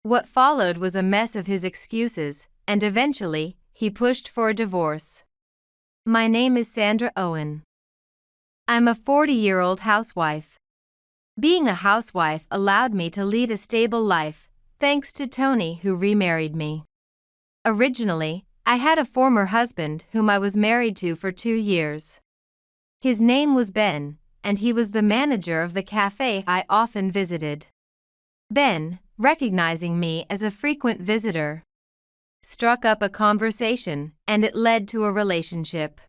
What followed was a mess of his excuses, and eventually, he pushed for a divorce. My name is Sandra Owen. I'm a 40-year-old housewife. Being a housewife allowed me to lead a stable life, thanks to Tony who remarried me. Originally, I had a former husband whom I was married to for 2 years. His name was Ben, and he was the manager of the cafe I often visited. Ben, recognizing me as a frequent visitor, struck up a conversation, and it led to a relationship.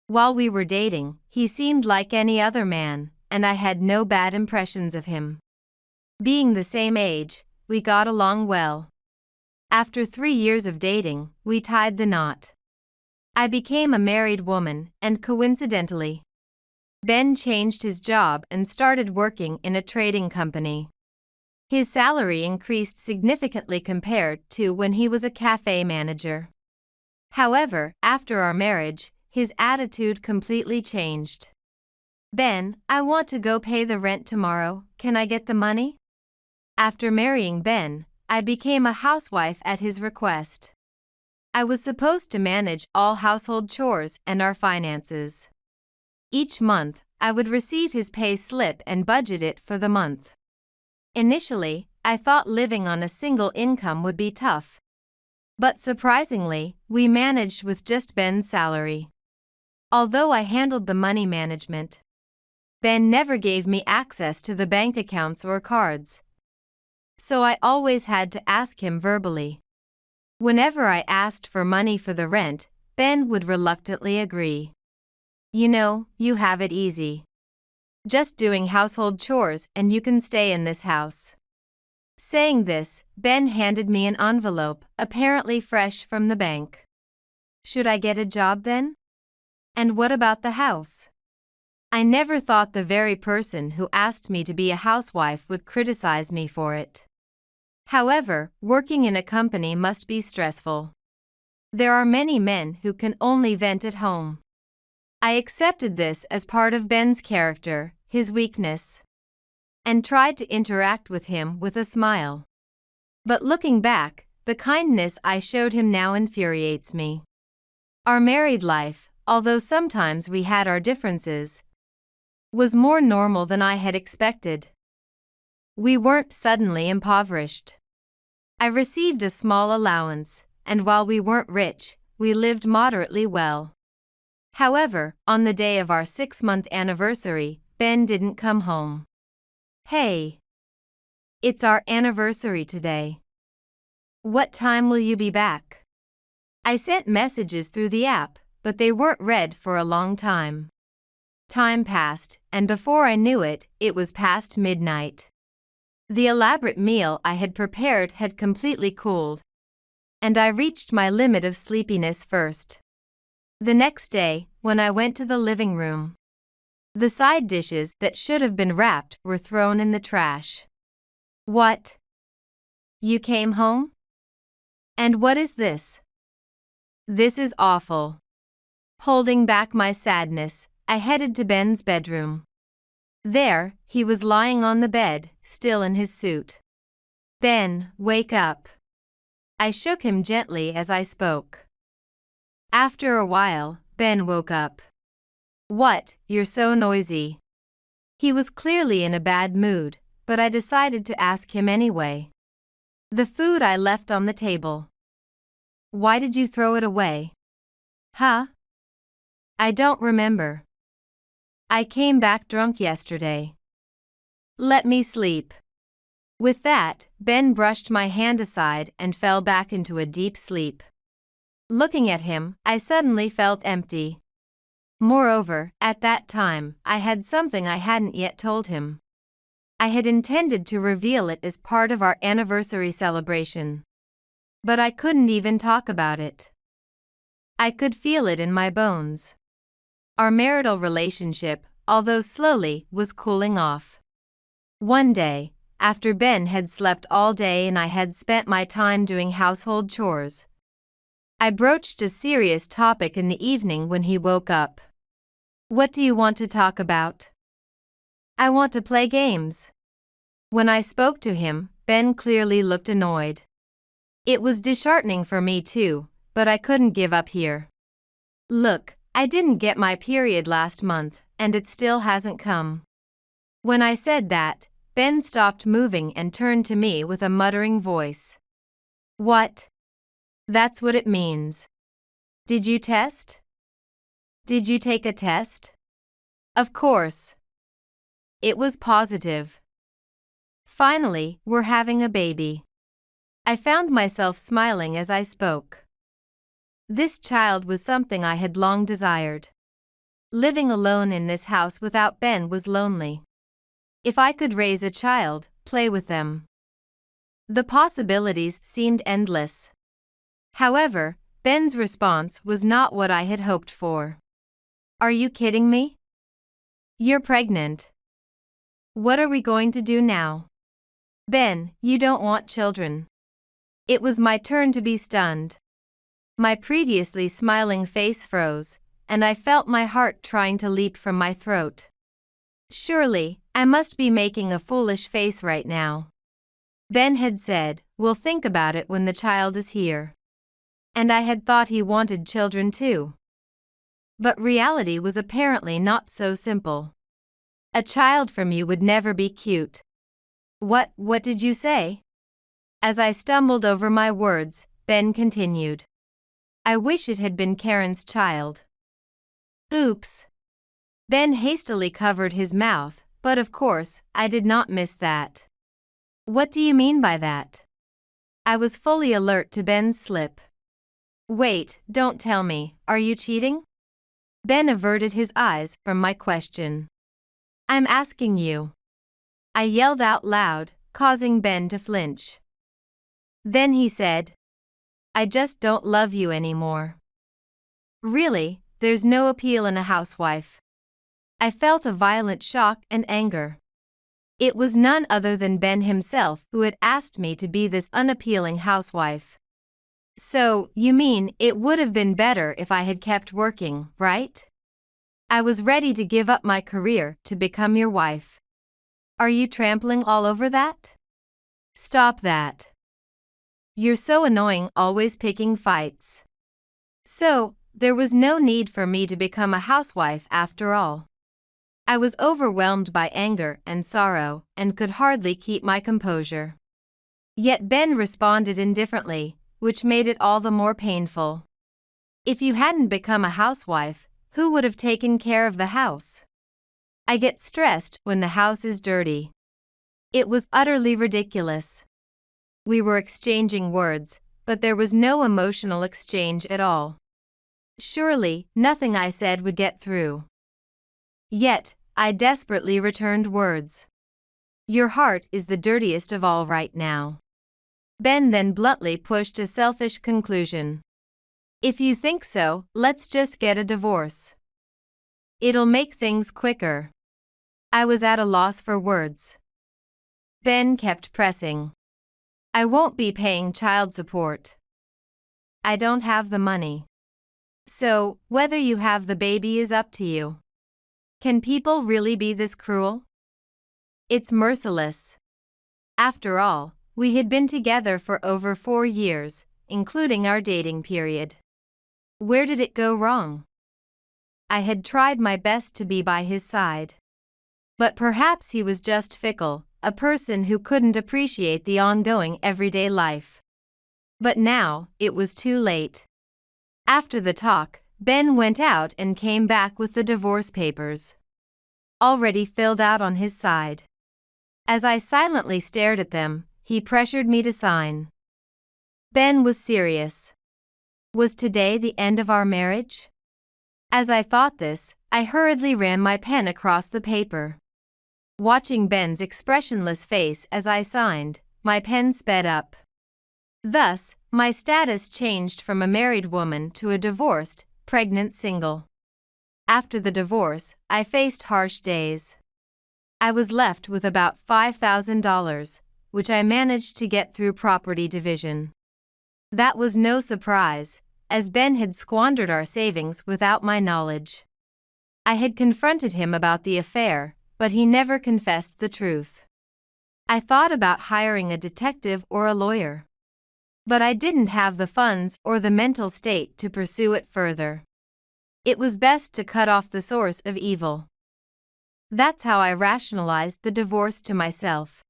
While we were dating, he seemed like any other man, and I had no bad impressions of him. Being the same age, we got along well. After 3 years of dating, we tied the knot. I became a married woman, and coincidentally, Ben changed his job and started working in a trading company. His salary increased significantly compared to when he was a cafe manager. However, after our marriage, his attitude completely changed. Ben, I want to go pay the rent tomorrow, can I get the money? After marrying Ben, I became a housewife at his request. I was supposed to manage all household chores and our finances. Each month, I would receive his pay slip and budget it for the month. Initially, I thought living on a single income would be tough. But surprisingly, we managed with just Ben's salary. Although I handled the money management, Ben never gave me access to the bank accounts or cards. So I always had to ask him verbally. Whenever I asked for money for the rent, Ben would reluctantly agree. You know, you have it easy. Just doing household chores and you can stay in this house. Saying this, Ben handed me an envelope, apparently fresh from the bank. Should I get a job then? And what about the house? I never thought the very person who asked me to be a housewife would criticize me for it. However, working in a company must be stressful. There are many men who can only vent at home. I accepted this as part of Ben's character, his weakness, and tried to interact with him with a smile. But looking back, the kindness I showed him now infuriates me. Our married life, although sometimes we had our differences, was more normal than I had expected. We weren't suddenly impoverished. I received a small allowance, and while we weren't rich, we lived moderately well. However, on the day of our 6-month anniversary, Ben didn't come home. Hey! It's our anniversary today. What time will you be back? I sent messages through the app, but they weren't read for a long time. Time passed, and before I knew it, it was past midnight. The elaborate meal I had prepared had completely cooled, and I reached my limit of sleepiness first. The next day, when I went to the living room, the side dishes that should have been wrapped were thrown in the trash. What? You came home? And what is this? This is awful. Holding back my sadness, I headed to Ben's bedroom. There, he was lying on the bed, still in his suit. Ben, wake up. I shook him gently as I spoke. After a while, Ben woke up. What, you're so noisy. He was clearly in a bad mood, but I decided to ask him anyway. The food I left on the table. Why did you throw it away? Huh? I don't remember. I came back drunk yesterday. Let me sleep. With that, Ben brushed my hand aside and fell back into a deep sleep. Looking at him, I suddenly felt empty. Moreover, at that time, I had something I hadn't yet told him. I had intended to reveal it as part of our anniversary celebration. But I couldn't even talk about it. I could feel it in my bones. Our marital relationship, although slowly, was cooling off. One day, after Ben had slept all day and I had spent my time doing household chores, I broached a serious topic in the evening when he woke up. What do you want to talk about? I want to play games. When I spoke to him, Ben clearly looked annoyed. It was disheartening for me too, but I couldn't give up here. Look, I didn't get my period last month, and it still hasn't come. When I said that, Ben stopped moving and turned to me with a muttering voice. What? That's what it means. Did you test? Did you take a test? Of course. It was positive. Finally, we're having a baby. I found myself smiling as I spoke. This child was something I had long desired. Living alone in this house without Ben was lonely. If I could raise a child, play with them. The possibilities seemed endless. However, Ben's response was not what I had hoped for. Are you kidding me? You're pregnant. What are we going to do now? Ben, you don't want children. It was my turn to be stunned. My previously smiling face froze, and I felt my heart trying to leap from my throat. Surely, I must be making a foolish face right now. Ben had said, "We'll think about it when the child is here." And I had thought he wanted children too. But reality was apparently not so simple. A child from you would never be cute. What did you say? As I stumbled over my words, Ben continued. I wish it had been Karen's child. Oops. Ben hastily covered his mouth, but of course, I did not miss that. What do you mean by that? I was fully alert to Ben's slip. Wait, don't tell me, are you cheating? Ben averted his eyes from my question. I'm asking you. I yelled out loud, causing Ben to flinch. Then he said, I just don't love you anymore. Really, there's no appeal in a housewife. I felt a violent shock and anger. It was none other than Ben himself who had asked me to be this unappealing housewife. So, you mean it would have been better if I had kept working, right? I was ready to give up my career to become your wife. Are you trampling all over that? Stop that. You're so annoying, always picking fights. So, there was no need for me to become a housewife after all. I was overwhelmed by anger and sorrow and could hardly keep my composure. Yet Ben responded indifferently, which made it all the more painful. If you hadn't become a housewife, who would have taken care of the house? I get stressed when the house is dirty. It was utterly ridiculous. We were exchanging words, but there was no emotional exchange at all. Surely, nothing I said would get through. Yet, I desperately returned words. Your heart is the dirtiest of all right now. Ben then bluntly pushed a selfish conclusion. If you think so, let's just get a divorce. It'll make things quicker. I was at a loss for words. Ben kept pressing. I won't be paying child support. I don't have the money. So, whether you have the baby is up to you. Can people really be this cruel? It's merciless. After all, we had been together for over 4 years, including our dating period. Where did it go wrong? I had tried my best to be by his side. But perhaps he was just fickle, a person who couldn't appreciate the ongoing everyday life. But now, it was too late. After the talk, Ben went out and came back with the divorce papers, already filled out on his side. As I silently stared at them, he pressured me to sign. Ben was serious. Was today the end of our marriage? As I thought this, I hurriedly ran my pen across the paper. Watching Ben's expressionless face as I signed, my pen sped up. Thus, my status changed from a married woman to a divorced, pregnant single. After the divorce, I faced harsh days. I was left with about $5,000, which I managed to get through property division. That was no surprise, as Ben had squandered our savings without my knowledge. I had confronted him about the affair, but he never confessed the truth. I thought about hiring a detective or a lawyer. But I didn't have the funds or the mental state to pursue it further. It was best to cut off the source of evil. That's how I rationalized the divorce to myself.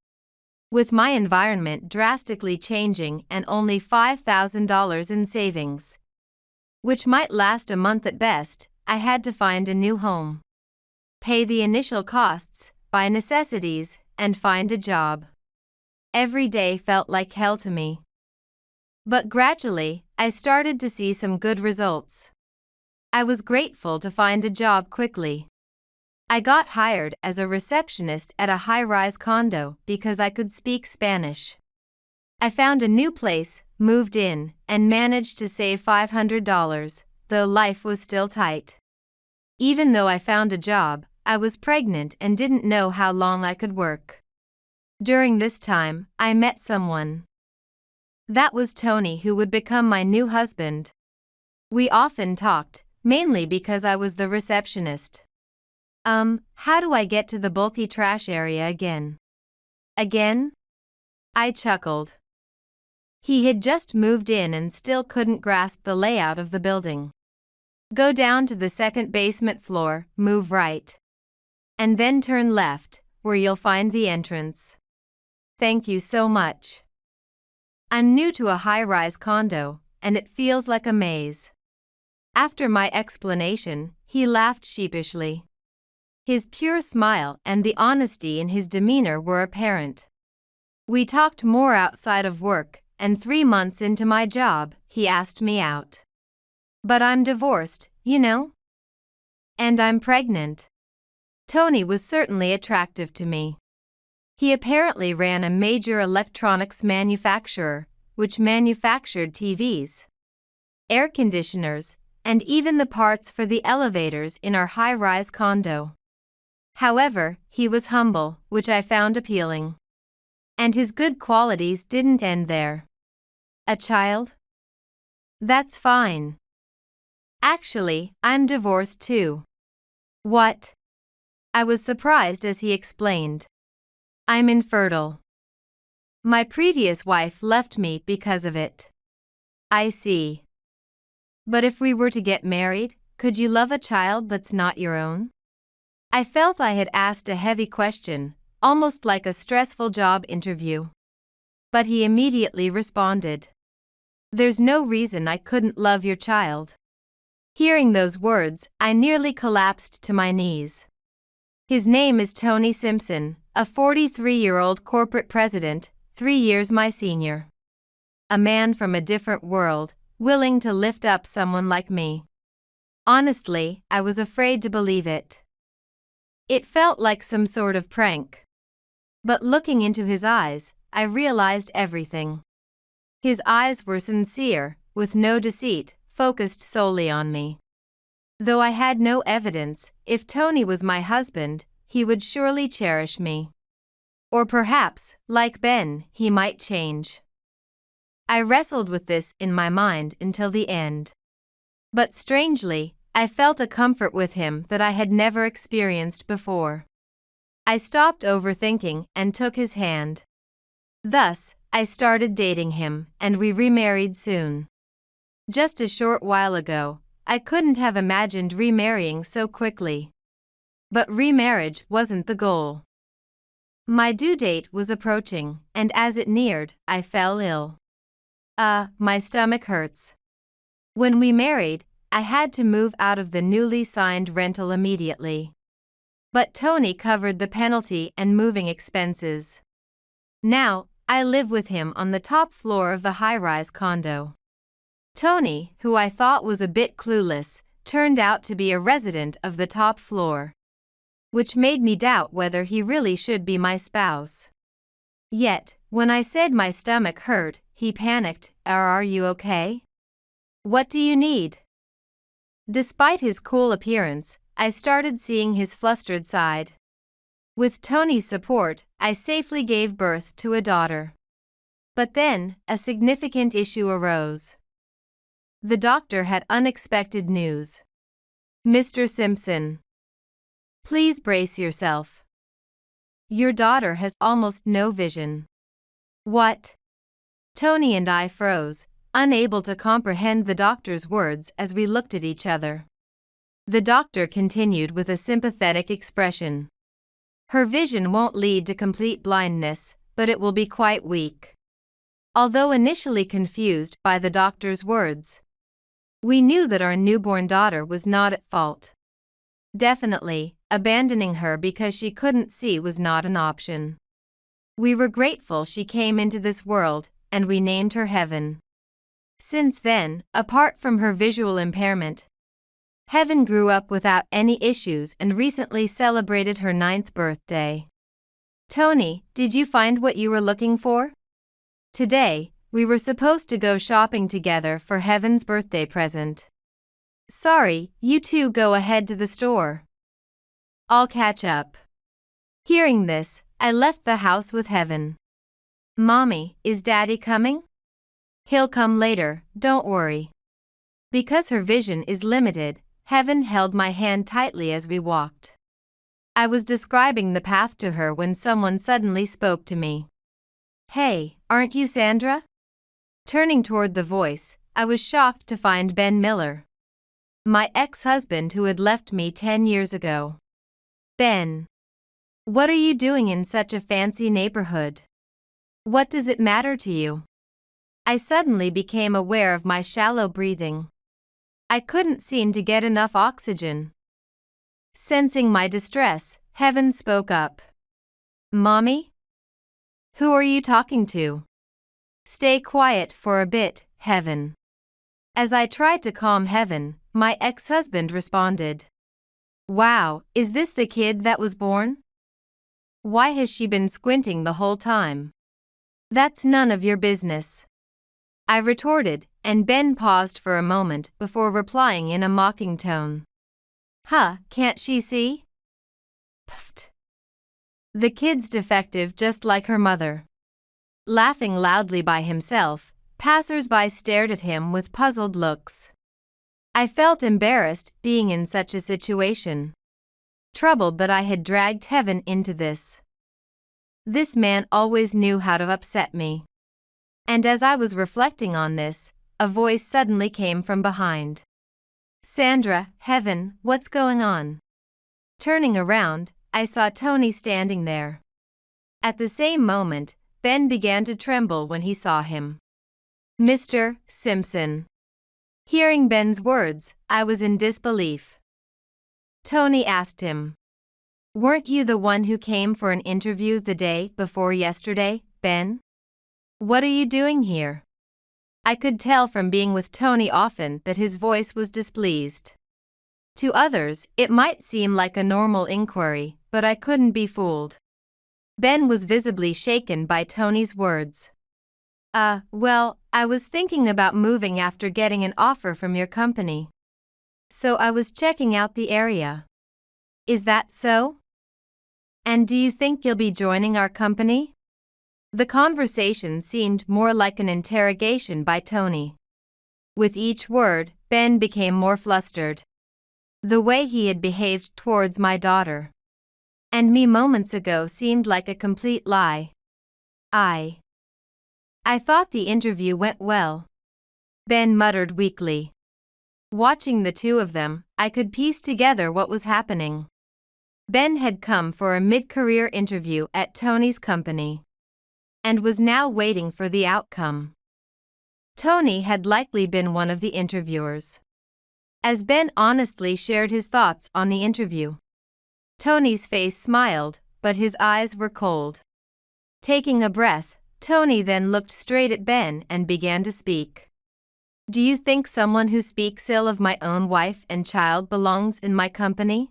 With my environment drastically changing and only $5,000 in savings, which might last a month at best, I had to find a new home, pay the initial costs, buy necessities, and find a job. Every day felt like hell to me. But gradually, I started to see some good results. I was grateful to find a job quickly. I got hired as a receptionist at a high-rise condo because I could speak Spanish. I found a new place, moved in, and managed to save $500, though life was still tight. Even though I found a job, I was pregnant and didn't know how long I could work. During this time, I met someone. That was Tony, who would become my new husband. We often talked, mainly because I was the receptionist. How do I get to the bulky trash area again? Again? I chuckled. He had just moved in and still couldn't grasp the layout of the building. Go down to the second basement floor, move right. And then turn left, where you'll find the entrance. Thank you so much. I'm new to a high-rise condo, and it feels like a maze. After my explanation, he laughed sheepishly. His pure smile and the honesty in his demeanor were apparent. We talked more outside of work, and 3 months into my job, he asked me out. But I'm divorced, you know? And I'm pregnant. Tony was certainly attractive to me. He apparently ran a major electronics manufacturer, which manufactured TVs, air conditioners, and even the parts for the elevators in our high-rise condo. However, he was humble, which I found appealing. And his good qualities didn't end there. A child? That's fine. Actually, I'm divorced too. What? I was surprised as he explained. I'm infertile. My previous wife left me because of it. I see. But if we were to get married, could you love a child that's not your own? I felt I had asked a heavy question, almost like a stressful job interview. But he immediately responded. There's no reason I couldn't love your child. Hearing those words, I nearly collapsed to my knees. His name is Tony Simpson, a 43-year-old corporate president, 3 years my senior. A man from a different world, willing to lift up someone like me. Honestly, I was afraid to believe it. It felt like some sort of prank. But looking into his eyes, I realized everything. His eyes were sincere, with no deceit, focused solely on me. Though I had no evidence, if Tony was my husband, he would surely cherish me. Or perhaps, like Ben, he might change. I wrestled with this in my mind until the end. But strangely, I felt a comfort with him that I had never experienced before. I stopped overthinking and took his hand. Thus, I started dating him, and we remarried soon. Just a short while ago, I couldn't have imagined remarrying so quickly. But remarriage wasn't the goal. My due date was approaching, and as it neared, I fell ill. My stomach hurts. When we married, I had to move out of the newly signed rental immediately. But Tony covered the penalty and moving expenses. Now, I live with him on the top floor of the high-rise condo. Tony, who I thought was a bit clueless, turned out to be a resident of the top floor, which made me doubt whether he really should be my spouse. Yet, when I said my stomach hurt, he panicked. Are you okay? What do you need? Despite his cool appearance, I started seeing his flustered side. With Tony's support, I safely gave birth to a daughter. But then, a significant issue arose. The doctor had unexpected news. Mr. Simpson, please brace yourself. Your daughter has almost no vision. What? Tony and I froze, unable to comprehend the doctor's words as we looked at each other. The doctor continued with a sympathetic expression. Her vision won't lead to complete blindness, but it will be quite weak. Although initially confused by the doctor's words, we knew that our newborn daughter was not at fault. Definitely, abandoning her because she couldn't see was not an option. We were grateful she came into this world, and we named her Heaven. Since then, apart from her visual impairment, Heaven grew up without any issues and recently celebrated her 9th birthday. Tony, did you find what you were looking for? Today, we were supposed to go shopping together for Heaven's birthday present. Sorry, you two go ahead to the store. I'll catch up. Hearing this, I left the house with Heaven. Mommy, is Daddy coming? He'll come later, don't worry. Because her vision is limited, Heaven held my hand tightly as we walked. I was describing the path to her when someone suddenly spoke to me. Hey, aren't you Sandra? Turning toward the voice, I was shocked to find Ben Miller, my ex-husband who had left me 10 years ago. Ben, what are you doing in such a fancy neighborhood? What does it matter to you? I suddenly became aware of my shallow breathing. I couldn't seem to get enough oxygen. Sensing my distress, Heaven spoke up. "Mommy? Who are you talking to?" "Stay quiet for a bit, Heaven." As I tried to calm Heaven, my ex-husband responded. "Wow, is this the kid that was born? Why has she been squinting the whole time?" "That's none of your business," I retorted, and Ben paused for a moment before replying in a mocking tone. "Huh, can't she see?" Pfft. "The kid's defective just like her mother." Laughing loudly by himself, passers-by stared at him with puzzled looks. I felt embarrassed being in such a situation. Troubled that I had dragged Heaven into this. This man always knew how to upset me. And as I was reflecting on this, a voice suddenly came from behind. "Sandra, Heaven, what's going on?" Turning around, I saw Tony standing there. At the same moment, Ben began to tremble when he saw him. "Mr. Simpson." Hearing Ben's words, I was in disbelief. Tony asked him, "Weren't you the one who came for an interview the day before yesterday, Ben? What are you doing here?" I could tell from being with Tony often that his voice was displeased. To others, it might seem like a normal inquiry, but I couldn't be fooled. Ben was visibly shaken by Tony's words. Well, I was thinking about moving after getting an offer from your company. So I was checking out the area." "Is that so? And do you think you'll be joining our company?" The conversation seemed more like an interrogation by Tony. With each word, Ben became more flustered. The way he had behaved towards my daughter and me moments ago seemed like a complete lie. I thought the interview went well," Ben muttered weakly. Watching the two of them, I could piece together what was happening. Ben had come for a mid-career interview at Tony's company and was now waiting for the outcome. Tony had likely been one of the interviewers. As Ben honestly shared his thoughts on the interview, Tony's face smiled, but his eyes were cold. Taking a breath, Tony then looked straight at Ben and began to speak. "Do you think someone who speaks ill of my own wife and child belongs in my company?"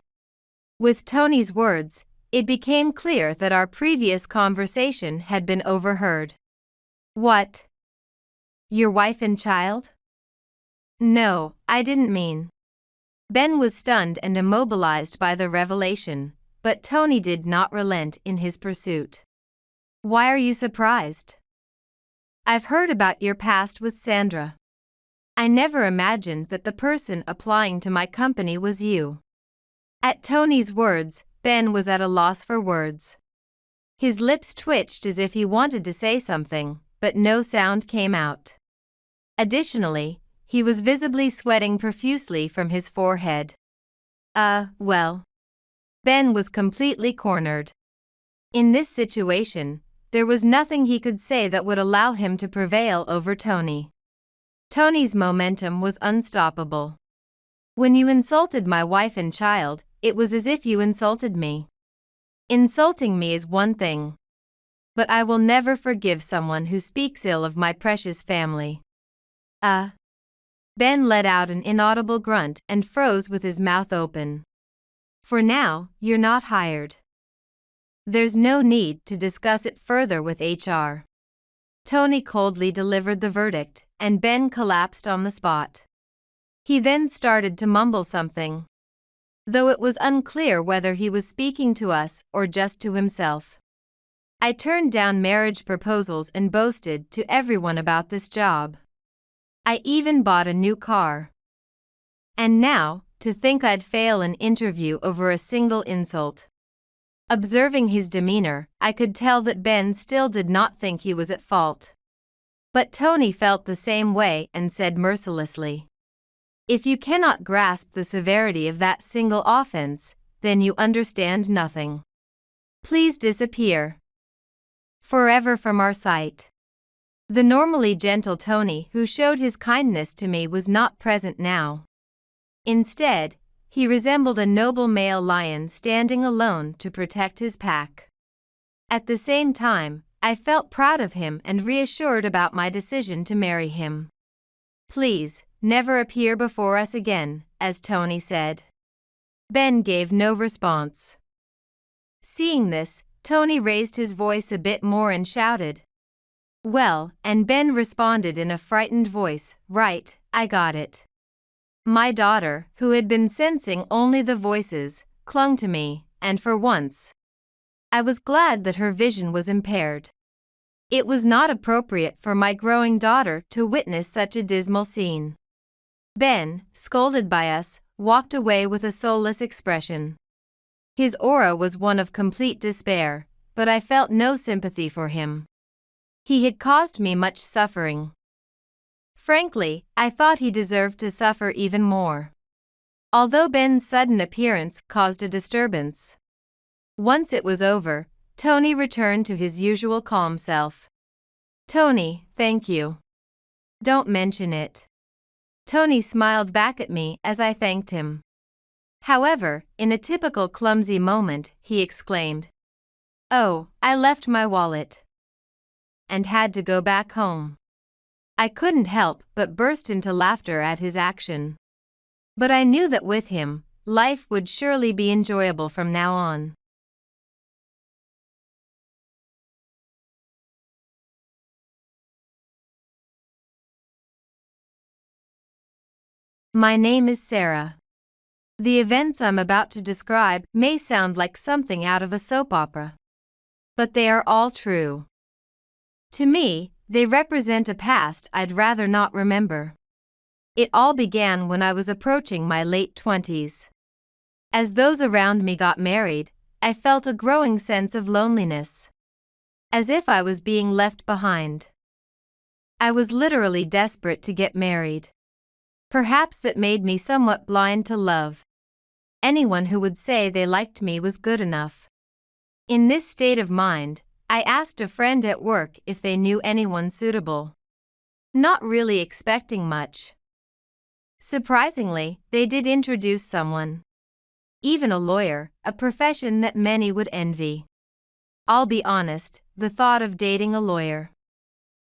With Tony's words, it became clear that our previous conversation had been overheard. "What? Your wife and child?" "No, I didn't mean." Ben was stunned and immobilized by the revelation, but Tony did not relent in his pursuit. "Why are you surprised?" "I've heard about your past with Sandra. I never imagined that the person applying to my company was you." At Tony's words, Ben was at a loss for words. His lips twitched as if he wanted to say something, but no sound came out. Additionally, he was visibly sweating profusely from his forehead. Well. Ben was completely cornered. In this situation, there was nothing he could say that would allow him to prevail over Tony. Tony's momentum was unstoppable. "When you insulted my wife and child, it was as if you insulted me. Insulting me is one thing, but I will never forgive someone who speaks ill of my precious family." Ben let out an inaudible grunt and froze with his mouth open. "For now, you're not hired. There's no need to discuss it further with HR." Tony coldly delivered the verdict, and Ben collapsed on the spot. He then started to mumble something, though it was unclear whether he was speaking to us or just to himself. I turned down marriage proposals and boasted to everyone about this job. I even bought a new car. And now, to think I'd fail an interview over a single insult. Observing his demeanor, I could tell that Ben still did not think he was at fault. But Tony felt the same way and said mercilessly, "If you cannot grasp the severity of that single offense, then you understand nothing. Please disappear forever from our sight." The normally gentle Tony who showed his kindness to me was not present now. Instead, he resembled a noble male lion standing alone to protect his pack. At the same time, I felt proud of him and reassured about my decision to marry him. "Please, never appear before us again," as Tony said. Ben gave no response. Seeing this, Tony raised his voice a bit more and shouted, "Well," and Ben responded in a frightened voice, "Right, I got it." My daughter, who had been sensing only the voices, clung to me, and for once, I was glad that her vision was impaired. It was not appropriate for my growing daughter to witness such a dismal scene. Ben, scolded by us, walked away with a soulless expression. His aura was one of complete despair, but I felt no sympathy for him. He had caused me much suffering. Frankly, I thought he deserved to suffer even more. Although Ben's sudden appearance caused a disturbance. Once it was over, Tony returned to his usual calm self. "Tony, thank you. Don't mention it." Tony smiled back at me as I thanked him. However, in a typical clumsy moment, he exclaimed, "Oh, I left my wallet," and had to go back home. I couldn't help but burst into laughter at his action. But I knew that with him, life would surely be enjoyable from now on. My name is Sarah. The events I'm about to describe may sound like something out of a soap opera, but they are all true. To me, they represent a past I'd rather not remember. It all began when I was approaching my late 20s. As those around me got married, I felt a growing sense of loneliness. As if I was being left behind. I was literally desperate to get married. Perhaps that made me somewhat blind to love. Anyone who would say they liked me was good enough. In this state of mind, I asked a friend at work if they knew anyone suitable. Not really expecting much. Surprisingly, they did introduce someone. Even a lawyer, a profession that many would envy. I'll be honest, the thought of dating a lawyer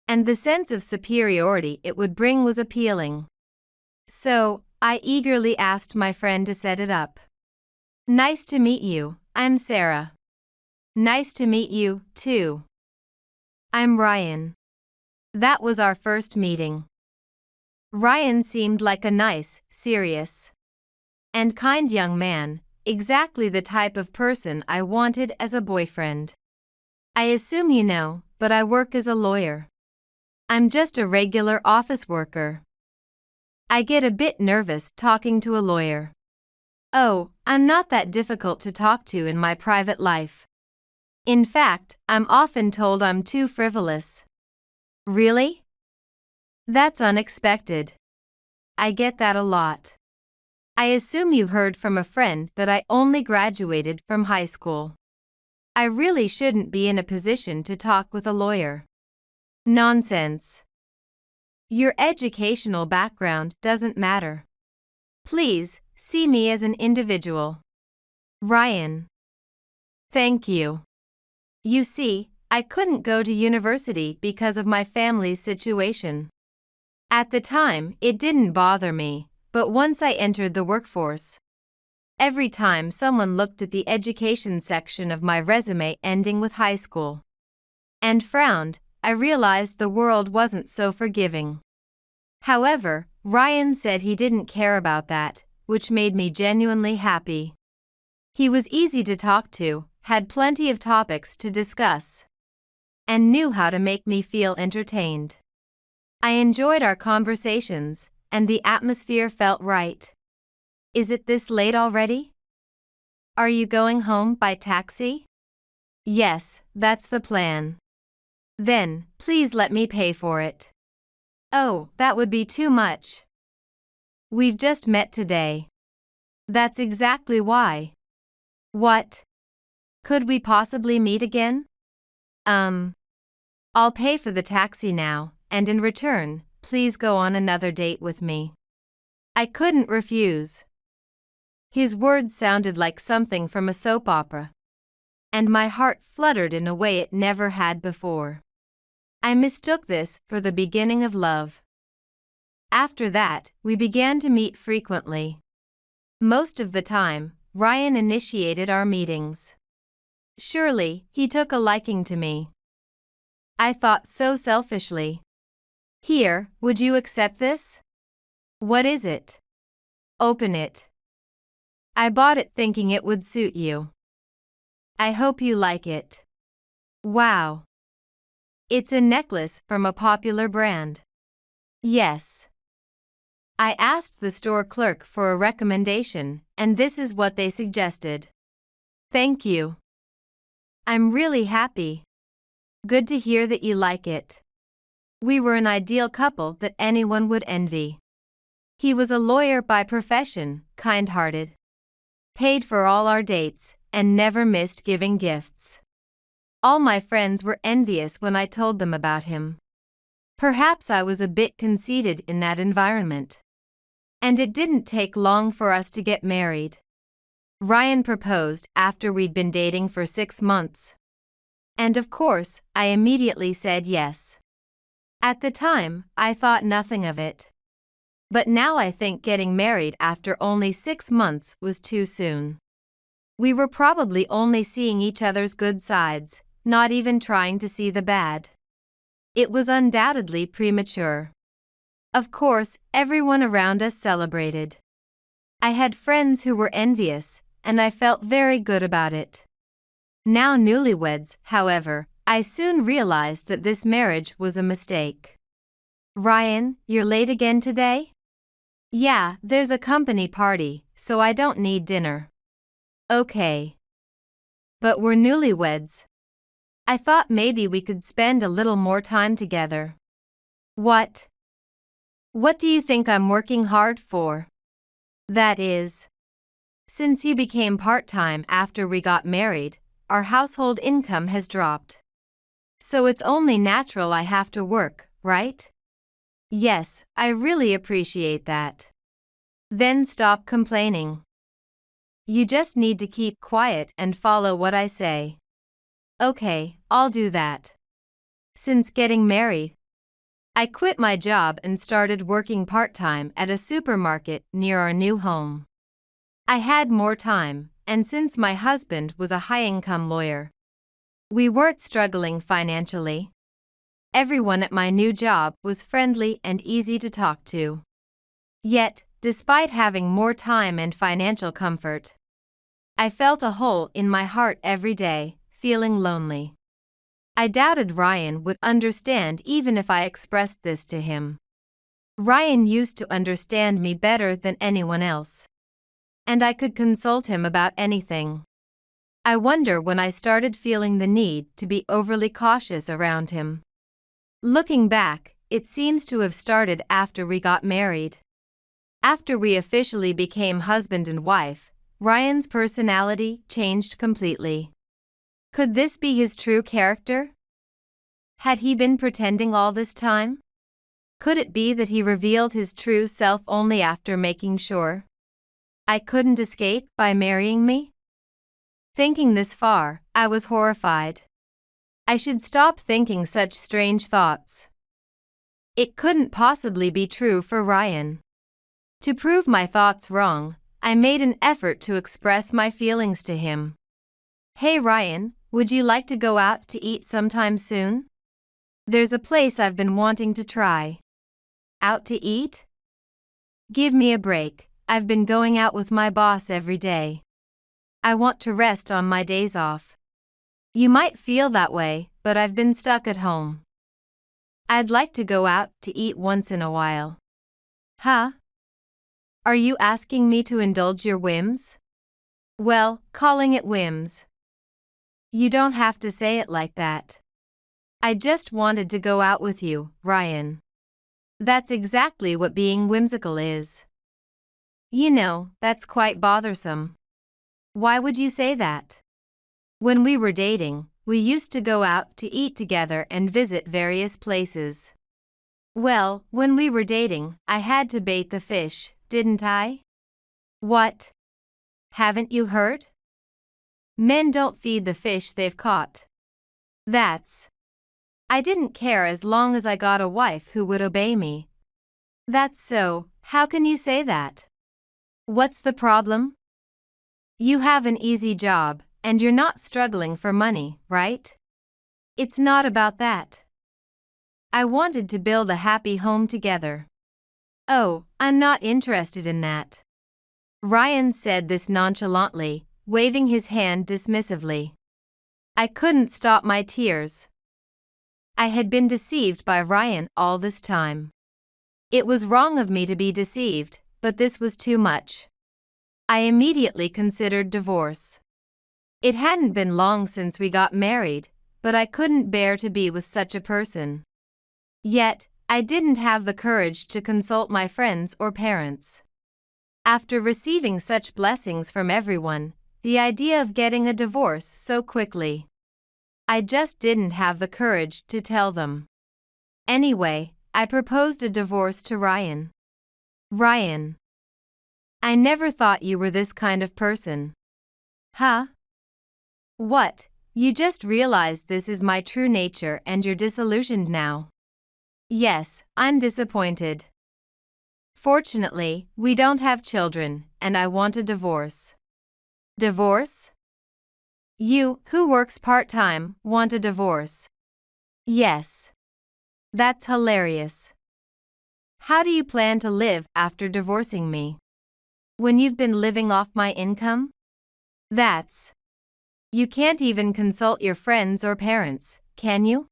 and the sense of superiority it would bring was appealing. So, I eagerly asked my friend to set it up. "Nice to meet you, I'm Sarah." "Nice to meet you, too. I'm Ryan." That was our first meeting. Ryan seemed like a nice, serious, and kind young man, exactly the type of person I wanted as a boyfriend. "I assume you know, but I work as a lawyer. I'm just a regular office worker." I get a bit nervous talking to a lawyer. Oh, I'm not that difficult to talk to in my private life. In fact, I'm often told I'm too frivolous. Really? That's unexpected. I get that a lot. I assume you heard from a friend that I only graduated from high school. I really shouldn't be in a position to talk with a lawyer. Nonsense. Your educational background doesn't matter. Please, see me as an individual. Ryan. Thank you. You see, I couldn't go to university because of my family's situation. At the time, it didn't bother me, but once I entered the workforce, every time someone looked at the education section of my resume ending with high school and frowned, I realized the world wasn't so forgiving. However, Ryan said he didn't care about that, which made me genuinely happy. He was easy to talk to, had plenty of topics to discuss, and knew how to make me feel entertained. I enjoyed our conversations, and the atmosphere felt right. Is it this late already? Are you going home by taxi? Yes, that's the plan. Then, please let me pay for it. Oh, that would be too much. We've just met today. That's exactly why. What? Could we possibly meet again? I'll pay for the taxi now, and in return, please go on another date with me. I couldn't refuse. His words sounded like something from a soap opera, and my heart fluttered in a way it never had before. I mistook this for the beginning of love. After that, we began to meet frequently. Most of the time, Ryan initiated our meetings. Surely, he took a liking to me. I thought so selfishly. Here, would you accept this? What is it? Open it. I bought it thinking it would suit you. I hope you like it. Wow. It's a necklace from a popular brand. Yes. I asked the store clerk for a recommendation, and this is what they suggested. Thank you. I'm really happy. Good to hear that you like it. We were an ideal couple that anyone would envy. He was a lawyer by profession, kind-hearted, paid for all our dates, and never missed giving gifts. All my friends were envious when I told them about him. Perhaps I was a bit conceited in that environment. And it didn't take long for us to get married. Ryan proposed after we'd been dating for 6 months. And of course, I immediately said yes. At the time, I thought nothing of it. But now I think getting married after only 6 months was too soon. We were probably only seeing each other's good sides, not even trying to see the bad. It was undoubtedly premature. Of course, everyone around us celebrated. I had friends who were envious, and I felt very good about it. Now newlyweds, however, I soon realized that this marriage was a mistake. Ryan, you're late again today? Yeah, there's a company party, so I don't need dinner. Okay. But we're newlyweds. I thought maybe we could spend a little more time together. What? What do you think I'm working hard for? That is, since you became part-time after we got married, our household income has dropped. So it's only natural I have to work, right? Yes, I really appreciate that. Then stop complaining. You just need to keep quiet and follow what I say. Okay, I'll do that. Since getting married, I quit my job and started working part-time at a supermarket near our new home. I had more time, and since my husband was a high-income lawyer, we weren't struggling financially. Everyone at my new job was friendly and easy to talk to. Yet, despite having more time and financial comfort, I felt a hole in my heart every day, feeling lonely. I doubted Ryan would understand even if I expressed this to him. Ryan used to understand me better than anyone else, and I could consult him about anything. I wonder when I started feeling the need to be overly cautious around him. Looking back, it seems to have started after we got married. After we officially became husband and wife, Ryan's personality changed completely. Could this be his true character? Had he been pretending all this time? Could it be that he revealed his true self only after making sure I couldn't escape by marrying me? Thinking this far, I was horrified. I should stop thinking such strange thoughts. It couldn't possibly be true for Ryan. To prove my thoughts wrong, I made an effort to express my feelings to him. Hey Ryan, would you like to go out to eat sometime soon? There's a place I've been wanting to try. Out to eat? Give me a break, I've been going out with my boss every day. I want to rest on my days off. You might feel that way, but I've been stuck at home. I'd like to go out to eat once in a while. Huh? Are you asking me to indulge your whims? Well, calling it whims. You don't have to say it like that. I just wanted to go out with you, Ryan. That's exactly what being whimsical is. You know, that's quite bothersome. Why would you say that? When we were dating, we used to go out to eat together and visit various places. Well, when we were dating, I had to bait the fish, didn't I? What? Haven't you heard? Men don't feed the fish they've caught. That's. I didn't care as long as I got a wife who would obey me. That's so, how can you say that? What's the problem? You have an easy job, and you're not struggling for money, right? It's not about that. I wanted to build a happy home together. Oh, I'm not interested in that. Ryan said this nonchalantly, waving his hand dismissively. I couldn't stop my tears. I had been deceived by Ryan all this time. It was wrong of me to be deceived, but this was too much. I immediately considered divorce. It hadn't been long since we got married, but I couldn't bear to be with such a person. Yet, I didn't have the courage to consult my friends or parents. After receiving such blessings from everyone, the idea of getting a divorce so quickly, I just didn't have the courage to tell them. Anyway, I proposed a divorce to Ryan. Ryan. I never thought you were this kind of person. Huh? What, you just realized this is my true nature and you're disillusioned now? Yes, I'm disappointed. Fortunately, we don't have children, and I want a divorce. Divorce? You, who works part-time, want a divorce? Yes. That's hilarious. How do you plan to live after divorcing me? When you've been living off my income? That's. You can't even consult your friends or parents, can you?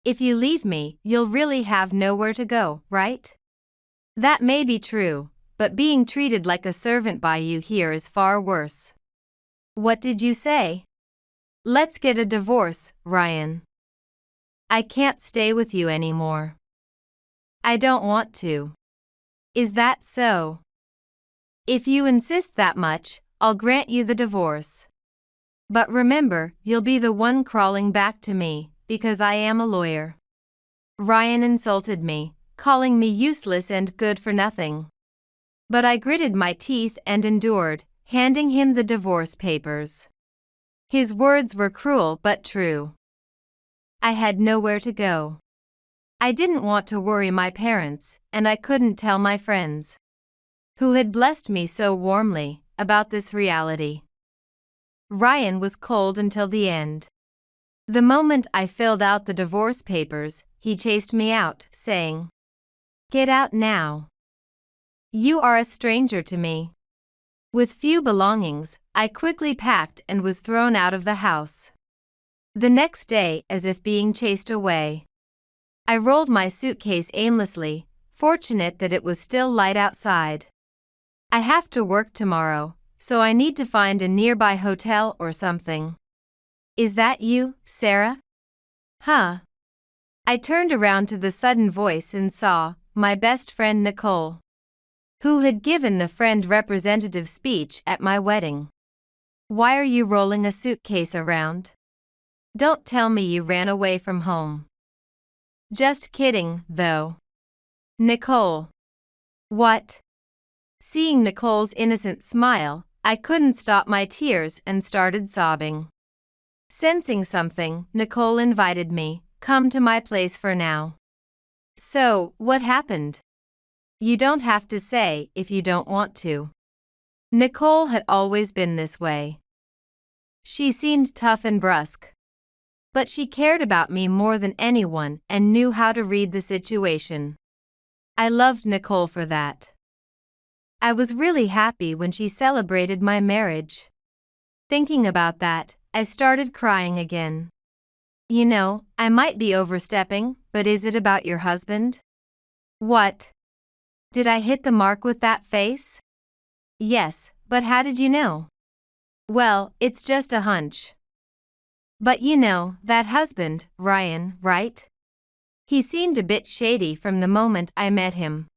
If you leave me, you'll really have nowhere to go, right? That may be true, but being treated like a servant by you here is far worse. What did you say? Let's get a divorce, Ryan. I can't stay with you anymore. I don't want to. Is that so? If you insist that much, I'll grant you the divorce. But remember, you'll be the one crawling back to me, because I am a lawyer. Ryan insulted me, calling me useless and good for nothing. But I gritted my teeth and endured, handing him the divorce papers. His words were cruel but true. I had nowhere to go. I didn't want to worry my parents, and I couldn't tell my friends, who had blessed me so warmly, about this reality. Ryan was cold until the end. The moment I filled out the divorce papers, he chased me out, saying, "Get out now. You are a stranger to me." With few belongings, I quickly packed and was thrown out of the house. The next day, as if being chased away, I rolled my suitcase aimlessly, fortunate that it was still light outside. I have to work tomorrow, so I need to find a nearby hotel or something. Is that you, Sarah? Huh? I turned around to the sudden voice and saw my best friend Nicole, who had given the friend representative speech at my wedding. Why are you rolling a suitcase around? Don't tell me you ran away from home. Just kidding, though. Nicole. What? Seeing Nicole's innocent smile, I couldn't stop my tears and started sobbing. Sensing something, Nicole invited me, "Come to my place for now." So, what happened? You don't have to say if you don't want to. Nicole had always been this way. She seemed tough and brusque. But she cared about me more than anyone and knew how to read the situation. I loved Nicole for that. I was really happy when she celebrated my marriage. Thinking about that, I started crying again. You know, I might be overstepping, but is it about your husband? What? Did I hit the mark with that face? Yes, but how did you know? Well, it's just a hunch. But you know, that husband, Ryan, right? He seemed a bit shady from the moment I met him.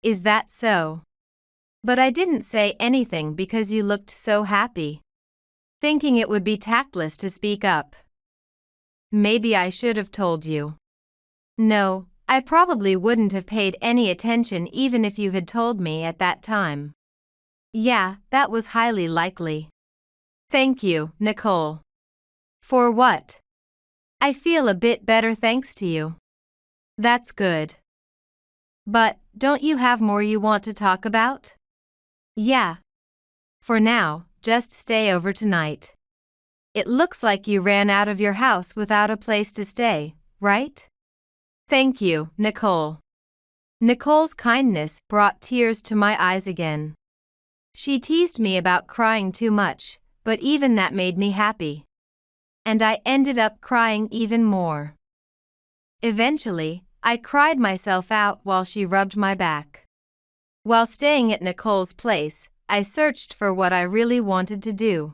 Is that so? But I didn't say anything because you looked so happy. Thinking it would be tactless to speak up. maybe I should have told you. No, I probably wouldn't have paid any attention even if you had told me at that time. Yeah, that was highly likely. Thank you, Nicole. For what? I feel a bit better thanks to you. That's good. But, don't you have more you want to talk about? Yeah. For now, just stay over tonight. It looks like you ran out of your house without a place to stay, right? Thank you, Nicole. Nicole's kindness brought tears to my eyes again. She teased me about crying too much, but even that made me happy. And I ended up crying even more. Eventually, I cried myself out while she rubbed my back. While staying at Nicole's place, I searched for what I really wanted to do.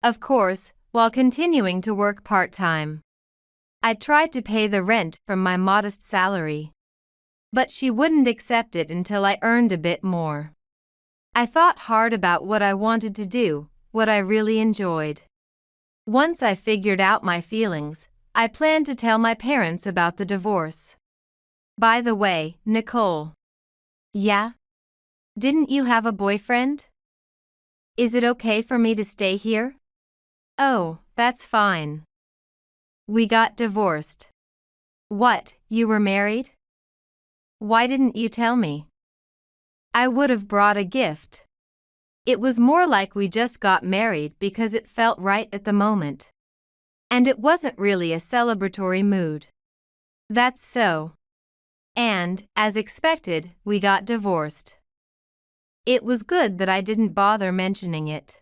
Of course, while continuing to work part-time. I tried to pay the rent from my modest salary. But she wouldn't accept it until I earned a bit more. I thought hard about what I wanted to do, what I really enjoyed. Once I figured out my feelings, I planned to tell my parents about the divorce. By the way, Nicole. Yeah? Didn't you have a boyfriend? Is it okay for me to stay here? Oh, that's fine. We got divorced. What, you were married? Why didn't you tell me? I would have brought a gift. It was more like we just got married because it felt right at the moment. And it wasn't really a celebratory mood. That's so. And, as expected, we got divorced. It was good that I didn't bother mentioning it.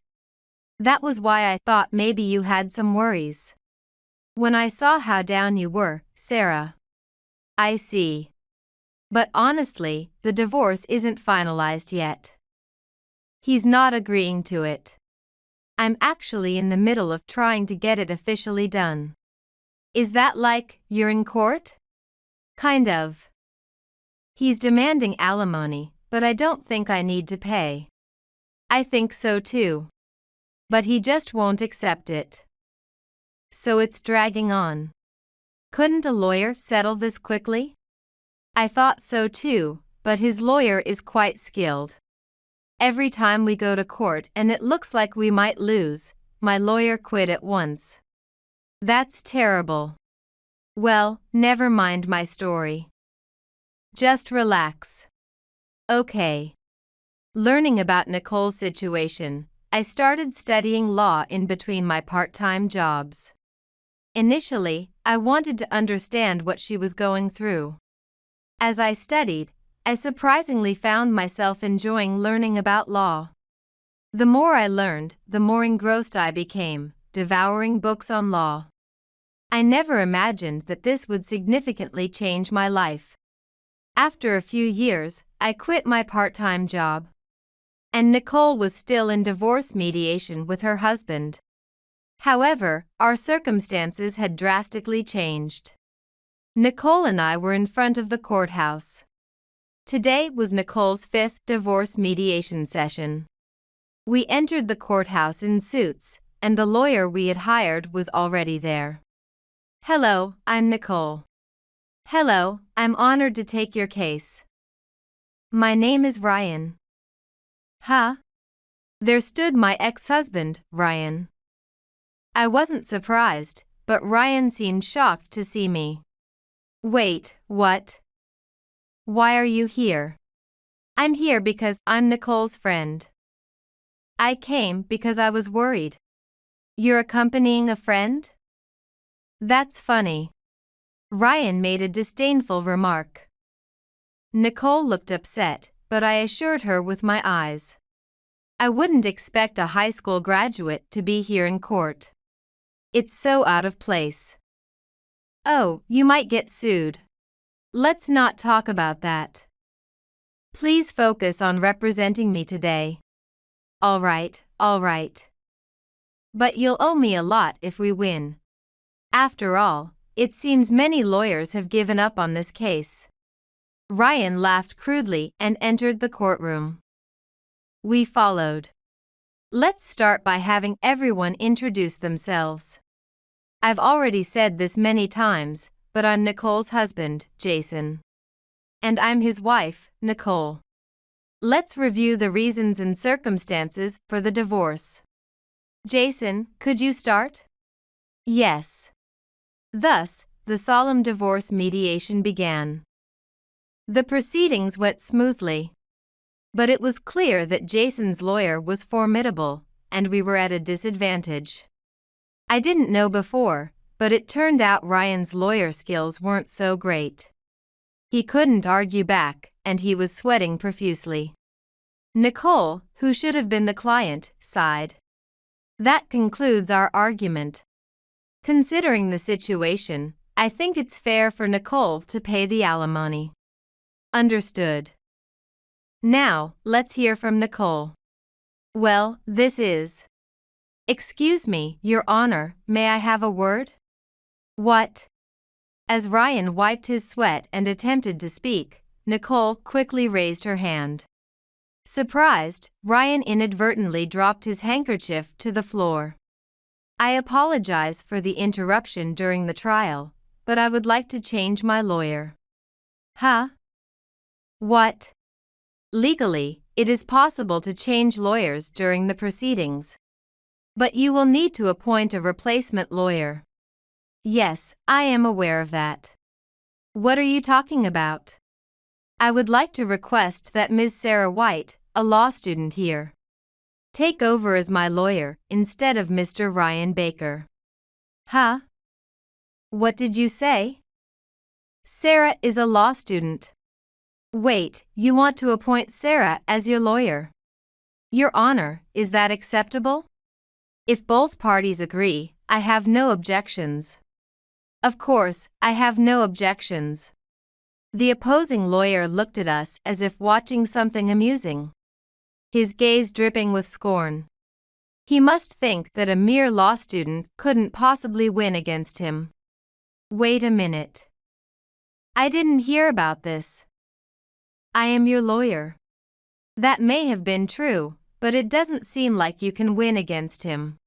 That was why I thought maybe you had some worries. When I saw how down you were, Sarah. I see. But honestly, the divorce isn't finalized yet. He's not agreeing to it. I'm actually in the middle of trying to get it officially done. Is that like, you're in court? Kind of. He's demanding alimony, but I don't think I need to pay. I think so too. But he just won't accept it. So it's dragging on. Couldn't a lawyer settle this quickly? I thought so too, but his lawyer is quite skilled. Every time we go to court and it looks like we might lose, my lawyer quit at once. That's terrible. Well, never mind my story. Just relax. Okay. Learning about Nicole's situation, I started studying law in between my part-time jobs. Initially, I wanted to understand what she was going through. As I studied, I surprisingly found myself enjoying learning about law. The more I learned, the more engrossed I became, devouring books on law. I never imagined that this would significantly change my life. After a few years, I quit my part-time job. And Nicole was still in divorce mediation with her husband. However, our circumstances had drastically changed. Nicole and I were in front of the courthouse. Today was Nicole's 5th divorce mediation session. We entered the courthouse in suits, and the lawyer we had hired was already there. Hello, I'm Nicole. Hello, I'm honored to take your case. My name is Ryan. Huh? There stood my ex-husband, Ryan. I wasn't surprised, but Ryan seemed shocked to see me. Wait, what? Why are you here? I'm here because I'm Nicole's friend. I came because I was worried. You're accompanying a friend? That's funny. Ryan made a disdainful remark. Nicole looked upset, but I assured her with my eyes. I wouldn't expect a high school graduate to be here in court. It's so out of place. Oh, you might get sued. Let's not talk about that. Please focus on representing me today. All right. But you'll owe me a lot if we win. After all, it seems many lawyers have given up on this case. Ryan laughed crudely and entered the courtroom. We followed. Let's start by having everyone introduce themselves. I've already said this many times, but I'm Nicole's husband, Jason. And I'm his wife, Nicole. Let's review the reasons and circumstances for the divorce. Jason, could you start? Yes. Thus, the solemn divorce mediation began. The proceedings went smoothly. But it was clear that Jason's lawyer was formidable, and we were at a disadvantage. I didn't know before, but it turned out Ryan's lawyer skills weren't so great. He couldn't argue back, and he was sweating profusely. Nicole, who should have been the client, sighed. That concludes our argument. Considering the situation, I think it's fair for Nicole to pay the alimony. Understood. Now, let's hear from Nicole. Well, this is. Excuse me, Your Honor, may I have a word? What? As Ryan wiped his sweat and attempted to speak, Nicole quickly raised her hand. Surprised, Ryan inadvertently dropped his handkerchief to the floor. I apologize for the interruption during the trial, but I would like to change my lawyer. Huh? What? Legally, it is possible to change lawyers during the proceedings. But you will need to appoint a replacement lawyer. Yes, I am aware of that. What are you talking about? I would like to request that Ms. Sarah White, a law student here, take over as my lawyer instead of Mr. Ryan Baker. Huh? What did you say? Sarah is a law student. Wait, you want to appoint Sarah as your lawyer? Your Honor, is that acceptable? If both parties agree, I have no objections. Of course, I have no objections. The opposing lawyer looked at us as if watching something amusing, his gaze dripping with scorn. He must think that a mere law student couldn't possibly win against him. Wait a minute. I didn't hear about this. I am your lawyer. That may have been true, but it doesn't seem like you can win against him.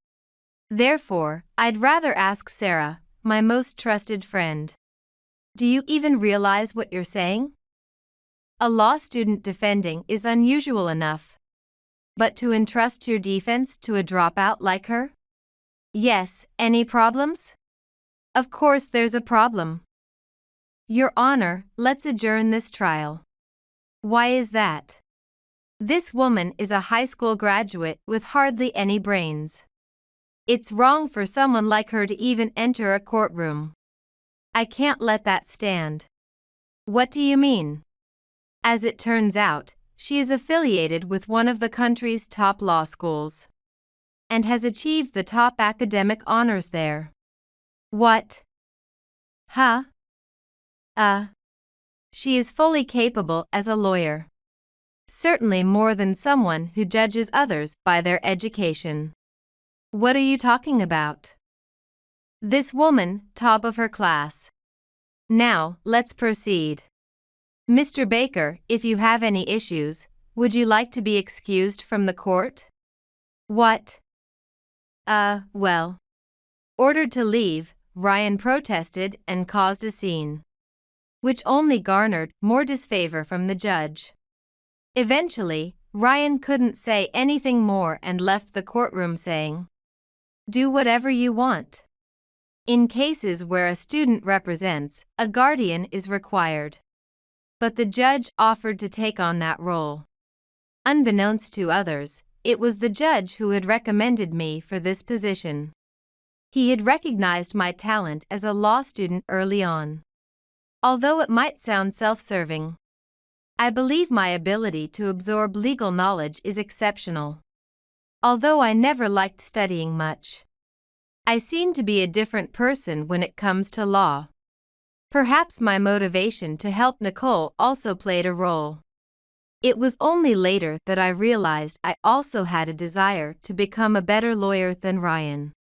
Therefore, I'd rather ask Sarah, my most trusted friend. Do you even realize what you're saying? A law student defending is unusual enough. But to entrust your defense to a dropout like her? Yes, any problems? Of course there's a problem. Your Honor, let's adjourn this trial. Why is that? This woman is a high school graduate with hardly any brains. It's wrong for someone like her to even enter a courtroom. I can't let that stand. What do you mean? As it turns out, she is affiliated with one of the country's top law schools and has achieved the top academic honors there. What? Huh? She is fully capable as a lawyer. Certainly more than someone who judges others by their education. What are you talking about? This woman, top of her class. Now, let's proceed. Mr. Baker, if you have any issues, would you like to be excused from the court? What? Well. Ordered to leave, Ryan protested and caused a scene, which only garnered more disfavor from the judge. Eventually, Ryan couldn't say anything more and left the courtroom saying, "Do whatever you want." In cases where a student represents, a guardian is required. But the judge offered to take on that role. Unbeknownst to others, it was the judge who had recommended me for this position. He had recognized my talent as a law student early on. Although it might sound self-serving, I believe my ability to absorb legal knowledge is exceptional. Although I never liked studying much, I seem to be a different person when it comes to law. Perhaps my motivation to help Nicole also played a role. It was only later that I realized I also had a desire to become a better lawyer than Ryan.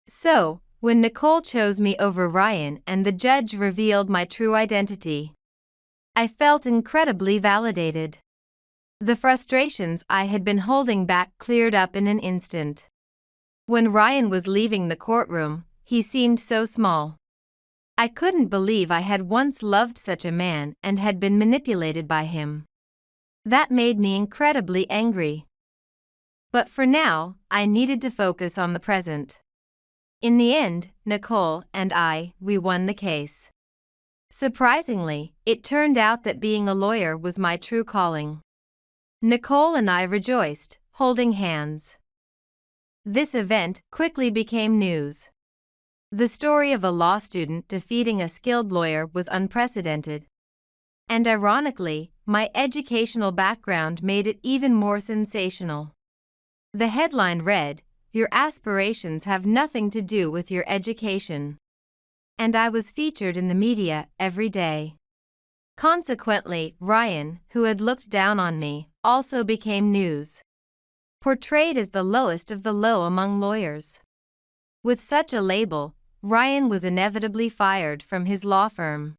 So, when Nicole chose me over Ryan and the judge revealed my true identity, I felt incredibly validated. The frustrations I had been holding back cleared up in an instant. When Ryan was leaving the courtroom, he seemed so small. I couldn't believe I had once loved such a man and had been manipulated by him. That made me incredibly angry. But for now, I needed to focus on the present. In the end, Nicole and we won the case. Surprisingly, it turned out that being a lawyer was my true calling. Nicole and I rejoiced, holding hands. This event quickly became news. The story of a law student defeating a skilled lawyer was unprecedented. And ironically, my educational background made it even more sensational. The headline read, "Your aspirations have nothing to do with your education." And I was featured in the media every day. Consequently, Ryan, who had looked down on me, also became news. Portrayed as the lowest of the low among lawyers. With such a label, Ryan was inevitably fired from his law firm.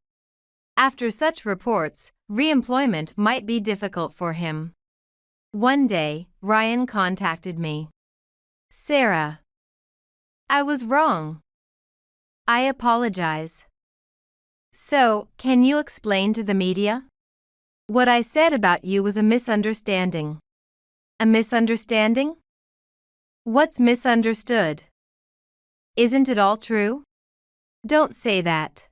After such reports, re-employment might be difficult for him. One day, Ryan contacted me. "Sarah, I was wrong. I apologize. So, can you explain to the media? What I said about you was a misunderstanding." "A misunderstanding? What's misunderstood? Isn't it all true?" "Don't say that.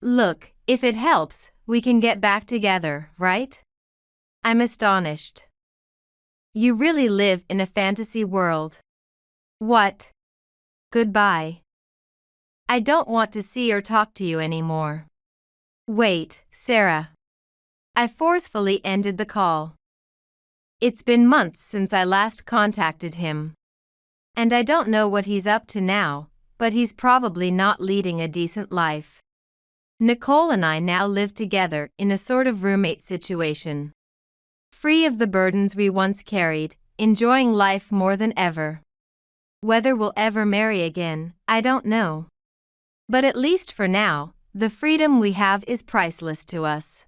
Look, if it helps, we can get back together, right?" I'm astonished. You really live in a fantasy world. What? Goodbye. I don't want to see or talk to you anymore. Wait, Sarah. I forcefully ended the call. It's been months since I last contacted him. And I don't know what he's up to now, but he's probably not leading a decent life. Nicole and I now live together in a sort of roommate situation. Free of the burdens we once carried, enjoying life more than ever. Whether we'll ever marry again, I don't know. But at least for now, the freedom we have is priceless to us.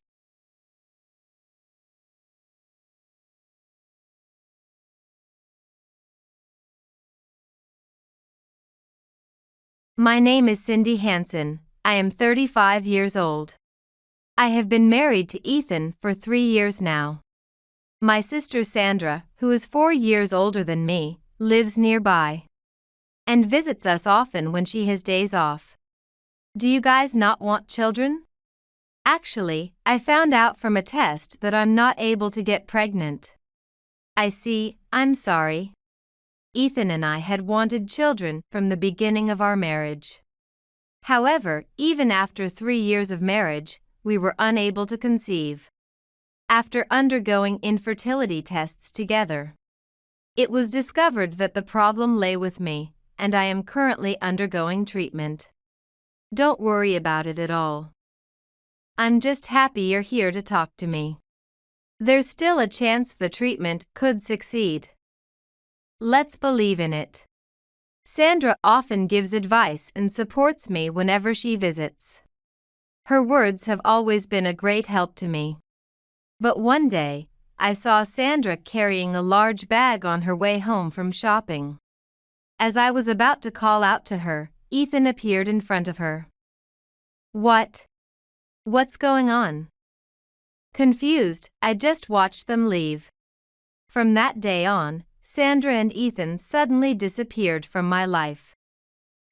My name is Cindy Hansen. I am 35 years old. I have been married to Ethan for 3 years now. My sister Sandra, who is 4 years older than me, lives nearby and visits us often when she has days off. Do you guys not want children? Actually, I found out from a test that I'm not able to get pregnant. I see, I'm sorry. Ethan and I had wanted children from the beginning of our marriage. However, even after 3 years of marriage, we were unable to conceive. After undergoing infertility tests together, it was discovered that the problem lay with me, and I am currently undergoing treatment. Don't worry about it at all. I'm just happy you're here to talk to me. There's still a chance the treatment could succeed. Let's believe in it. Sandra often gives advice and supports me whenever she visits. Her words have always been a great help to me. But one day, I saw Sandra carrying a large bag on her way home from shopping. As I was about to call out to her, Ethan appeared in front of her. What? What's going on? Confused, I just watched them leave. From that day on, Sandra and Ethan suddenly disappeared from my life.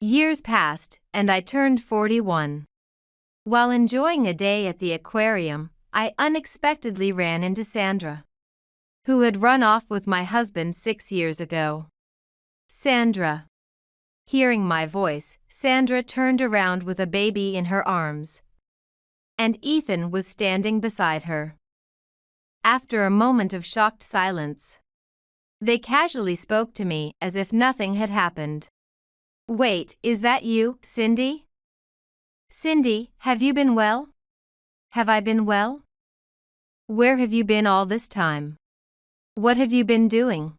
Years passed, and I turned 41. While enjoying a day at the aquarium, I unexpectedly ran into Sandra, who had run off with my husband 6 years ago. Sandra. Hearing my voice, Sandra turned around with a baby in her arms, and Ethan was standing beside her. After a moment of shocked silence, they casually spoke to me as if nothing had happened. Wait, is that you, Cindy? Cindy, have you been well? Have I been well? Where have you been all this time? What have you been doing?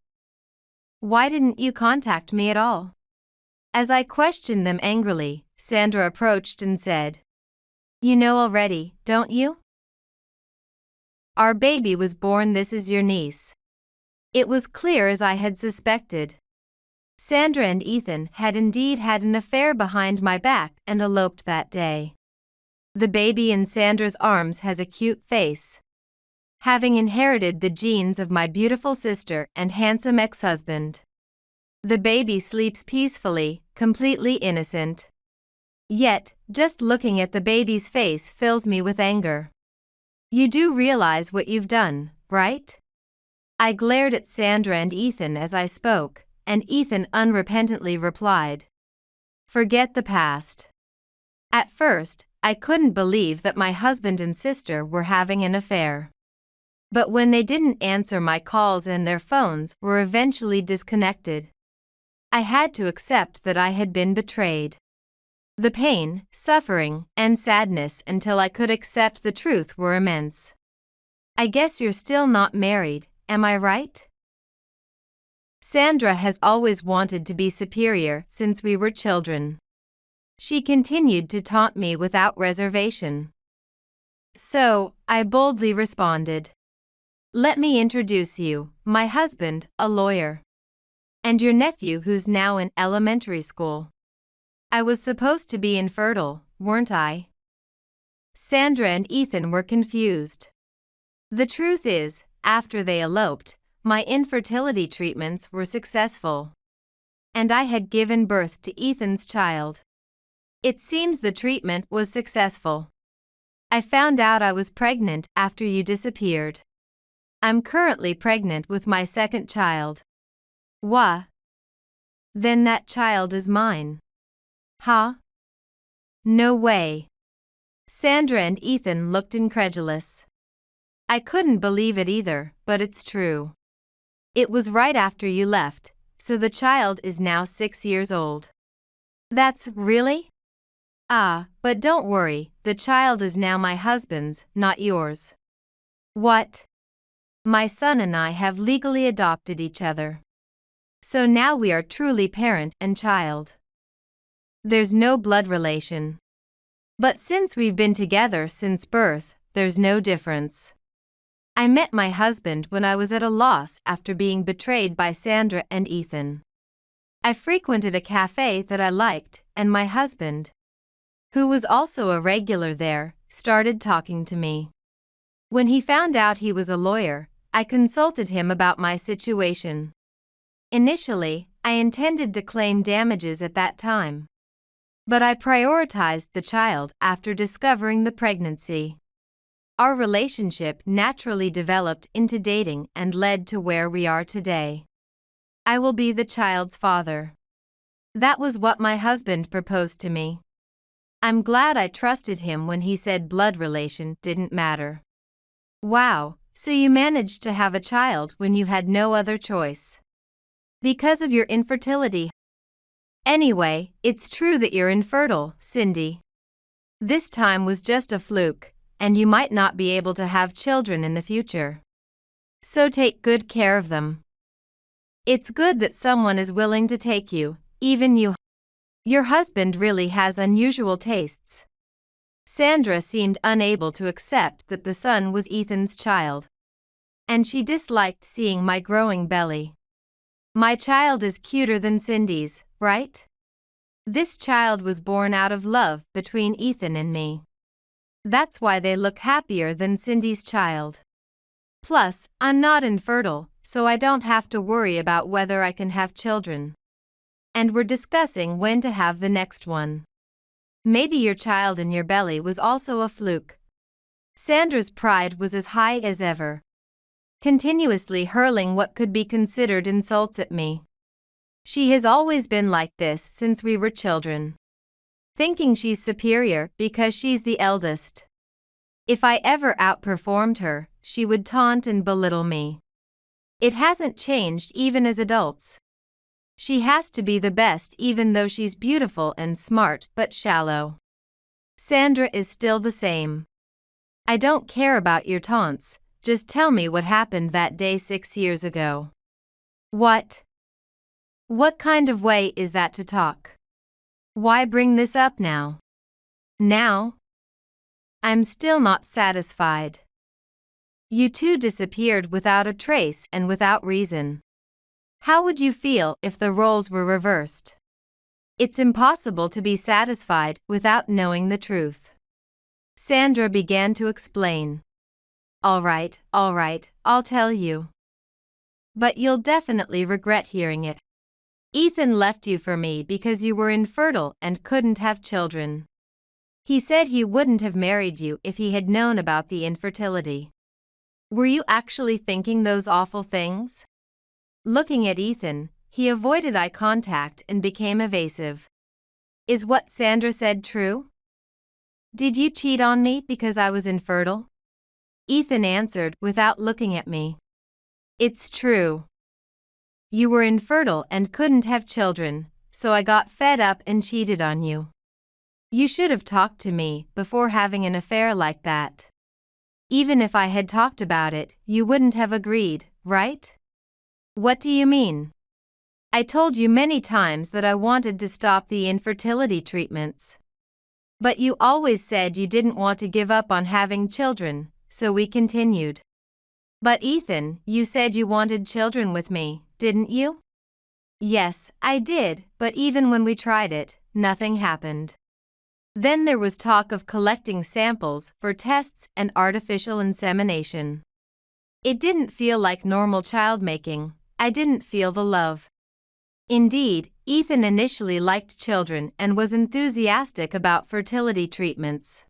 Why didn't you contact me at all? As I questioned them angrily, Sandra approached and said, You know already, don't you? Our baby was born. This is your niece. It was clear as I had suspected. Sandra and Ethan had indeed had an affair behind my back and eloped that day. The baby in Sandra's arms has a cute face. Having inherited the genes of my beautiful sister and handsome ex-husband. The baby sleeps peacefully, completely innocent. Yet, just looking at the baby's face fills me with anger. You do realize what you've done, right? I glared at Sandra and Ethan as I spoke, and Ethan unrepentantly replied, "Forget the past." At first, I couldn't believe that my husband and sister were having an affair. But when they didn't answer my calls and their phones were eventually disconnected, I had to accept that I had been betrayed. The pain, suffering, and sadness until I could accept the truth were immense. I guess you're still not married, am I right? Sandra has always wanted to be superior since we were children. She continued to taunt me without reservation. So, I boldly responded. Let me introduce you, my husband, a lawyer. And your nephew who's now in elementary school. I was supposed to be infertile, weren't I? Sandra and Ethan were confused. The truth is, after they eloped, my infertility treatments were successful. And I had given birth to Ethan's child. It seems the treatment was successful. I found out I was pregnant after you disappeared. I'm currently pregnant with my second child. Wha? Then that child is mine. Huh? No way. Sandra and Ethan looked incredulous. I couldn't believe it either, but it's true. It was right after you left, so the child is now 6 years old. That's really? But don't worry, the child is now my husband's, not yours. What? My son and I have legally adopted each other. So now we are truly parent and child. There's no blood relation. But since we've been together since birth, there's no difference. I met my husband when I was at a loss after being betrayed by Sandra and Ethan. I frequented a cafe that I liked, and my husband, who was also a regular there, started talking to me. When he found out he was a lawyer, I consulted him about my situation. Initially, I intended to claim damages at that time. But I prioritized the child after discovering the pregnancy. Our relationship naturally developed into dating and led to where we are today. I will be the child's father. That was what my husband proposed to me. I'm glad I trusted him when he said blood relation didn't matter. Wow, so you managed to have a child when you had no other choice. Because of your infertility. Anyway, it's true that you're infertile, Cindy. This time was just a fluke, and you might not be able to have children in the future. So take good care of them. It's good that someone is willing to take you, even you. Your husband really has unusual tastes. Sandra seemed unable to accept that the son was Ethan's child. And she disliked seeing my growing belly. My child is cuter than Cindy's, right? This child was born out of love between Ethan and me. That's why they look happier than Cindy's child. Plus, I'm not infertile, so I don't have to worry about whether I can have children. And we're discussing when to have the next one. Maybe your child in your belly was also a fluke. Sandra's pride was as high as ever, continuously hurling what could be considered insults at me. She has always been like this since we were children. Thinking she's superior because she's the eldest. If I ever outperformed her, she would taunt and belittle me. It hasn't changed even as adults. She has to be the best even though she's beautiful and smart but shallow. Sandra is still the same. I don't care about your taunts, just tell me what happened that day 6 years ago. What? What kind of way is that to talk? Why bring this up now? Now? I'm still not satisfied. You two disappeared without a trace and without reason. How would you feel if the roles were reversed? It's impossible to be satisfied without knowing the truth. Sandra began to explain. All right, I'll tell you. But you'll definitely regret hearing it. Ethan left you for me because you were infertile and couldn't have children. He said he wouldn't have married you if he had known about the infertility. Were you actually thinking those awful things? Looking at Ethan, he avoided eye contact and became evasive. Is what Sandra said true? Did you cheat on me because I was infertile? Ethan answered without looking at me. It's true. You were infertile and couldn't have children, so I got fed up and cheated on you. You should have talked to me before having an affair like that. Even if I had talked about it, you wouldn't have agreed, right? What do you mean? I told you many times that I wanted to stop the infertility treatments. But you always said you didn't want to give up on having children, so we continued. But Ethan, you said you wanted children with me, didn't you? Yes, I did, but even when we tried it, nothing happened. Then there was talk of collecting samples for tests and artificial insemination. It didn't feel like normal child-making. I didn't feel the love. Indeed, Ethan initially liked children and was enthusiastic about fertility treatments.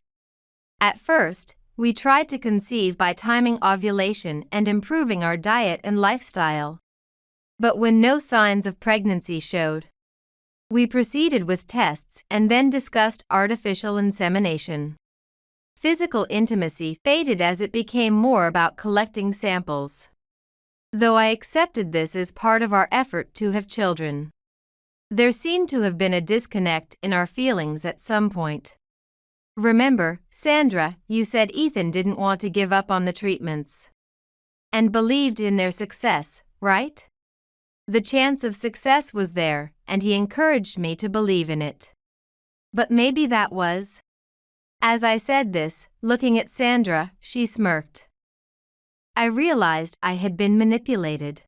At first, we tried to conceive by timing ovulation and improving our diet and lifestyle. But when no signs of pregnancy showed, we proceeded with tests and then discussed artificial insemination. Physical intimacy faded as it became more about collecting samples. Though I accepted this as part of our effort to have children, there seemed to have been a disconnect in our feelings at some point. Remember, Sandra, you said Ethan didn't want to give up on the treatments and believed in their success, right? The chance of success was there, and he encouraged me to believe in it. But maybe that was. As I said this, looking at Sandra, she smirked. I realized I had been manipulated.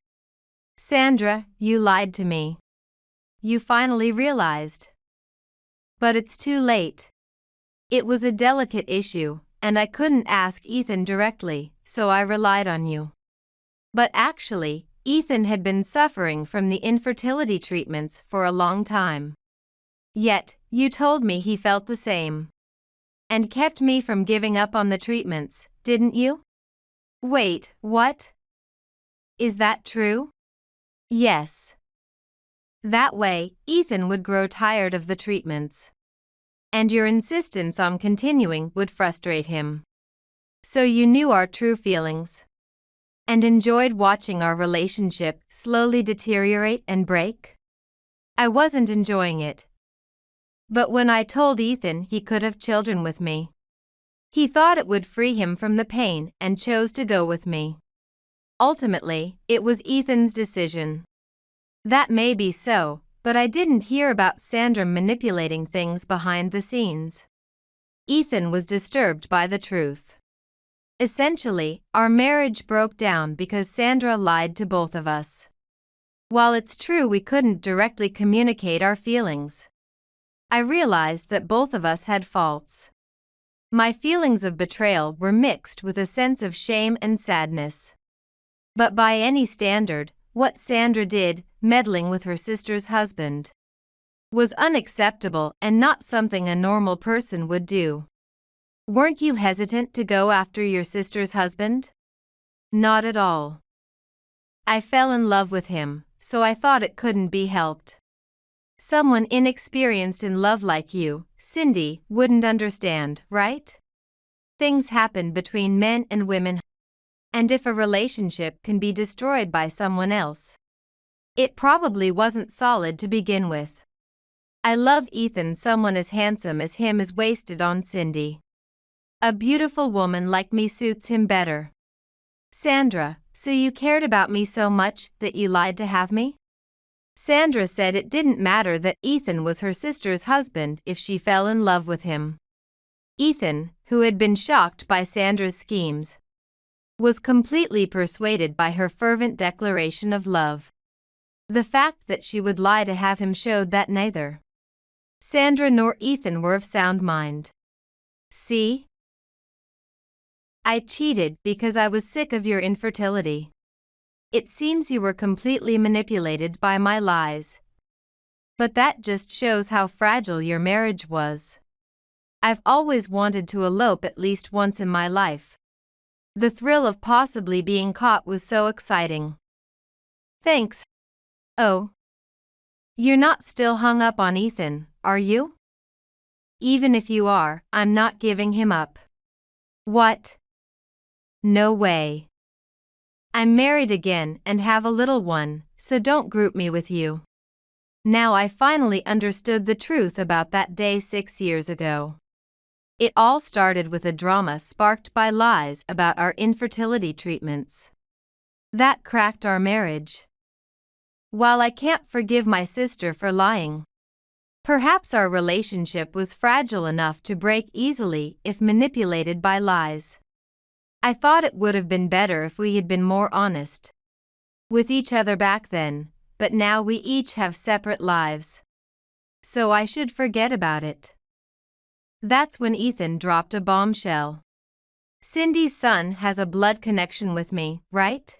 Sandra, you lied to me. You finally realized. But it's too late. It was a delicate issue, and I couldn't ask Ethan directly, so I relied on you. But actually, Ethan had been suffering from the infertility treatments for a long time. Yet, you told me he felt the same. And kept me from giving up on the treatments, didn't you? Wait, what? Is that true? Yes. That way, Ethan would grow tired of the treatments. And your insistence on continuing would frustrate him. So you knew our true feelings. And enjoyed watching our relationship slowly deteriorate and break? I wasn't enjoying it. But when I told Ethan he could have children with me, he thought it would free him from the pain and chose to go with me. Ultimately, it was Ethan's decision. That may be so, but I didn't hear about Sandra manipulating things behind the scenes. Ethan was disturbed by the truth. Essentially, our marriage broke down because Sandra lied to both of us. While it's true we couldn't directly communicate our feelings, I realized that both of us had faults. My feelings of betrayal were mixed with a sense of shame and sadness. But by any standard, what Sandra did, meddling with her sister's husband, was unacceptable and not something a normal person would do. Weren't you hesitant to go after your sister's husband? Not at all. I fell in love with him, so I thought it couldn't be helped. Someone inexperienced in love like you, Cindy, wouldn't understand, right? Things happen between men and women, and if a relationship can be destroyed by someone else, it probably wasn't solid to begin with. I love Ethan. Someone as handsome as him is wasted on Cindy. A beautiful woman like me suits him better. Sandra, so you cared about me so much that you lied to have me? Sandra said it didn't matter that Ethan was her sister's husband if she fell in love with him. Ethan, who had been shocked by Sandra's schemes, was completely persuaded by her fervent declaration of love. The fact that she would lie to have him showed that neither Sandra nor Ethan were of sound mind. See? I cheated because I was sick of your infertility. It seems you were completely manipulated by my lies. But that just shows how fragile your marriage was. I've always wanted to elope at least once in my life. The thrill of possibly being caught was so exciting. Thanks. Oh. You're not still hung up on Ethan, are you? Even if you are, I'm not giving him up. What? No way. I'm married again and have a little one, so don't group me with you. Now I finally understood the truth about that day 6 years ago. It all started with a drama sparked by lies about our infertility treatments. That cracked our marriage. While I can't forgive my sister for lying, perhaps our relationship was fragile enough to break easily if manipulated by lies. I thought it would have been better if we had been more honest with each other back then, but now we each have separate lives. So I should forget about it. That's when Ethan dropped a bombshell. Cindy's son has a blood connection with me, right?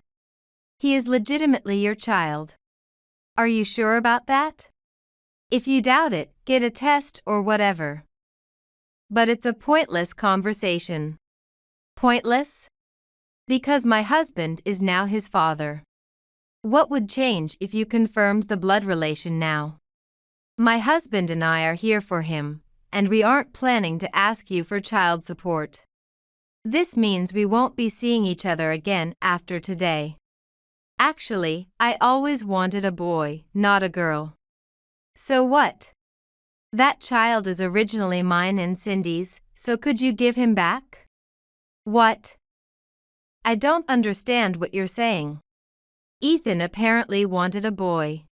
He is legitimately your child. Are you sure about that? If you doubt it, get a test or whatever. But it's a pointless conversation. Pointless? Because my husband is now his father. What would change if you confirmed the blood relation now? My husband and I are here for him, and we aren't planning to ask you for child support. This means we won't be seeing each other again after today. Actually, I always wanted a boy, not a girl. So what? That child is originally mine and Cindy's, so could you give him back? What? I don't understand what you're saying. Ethan apparently wanted a boy.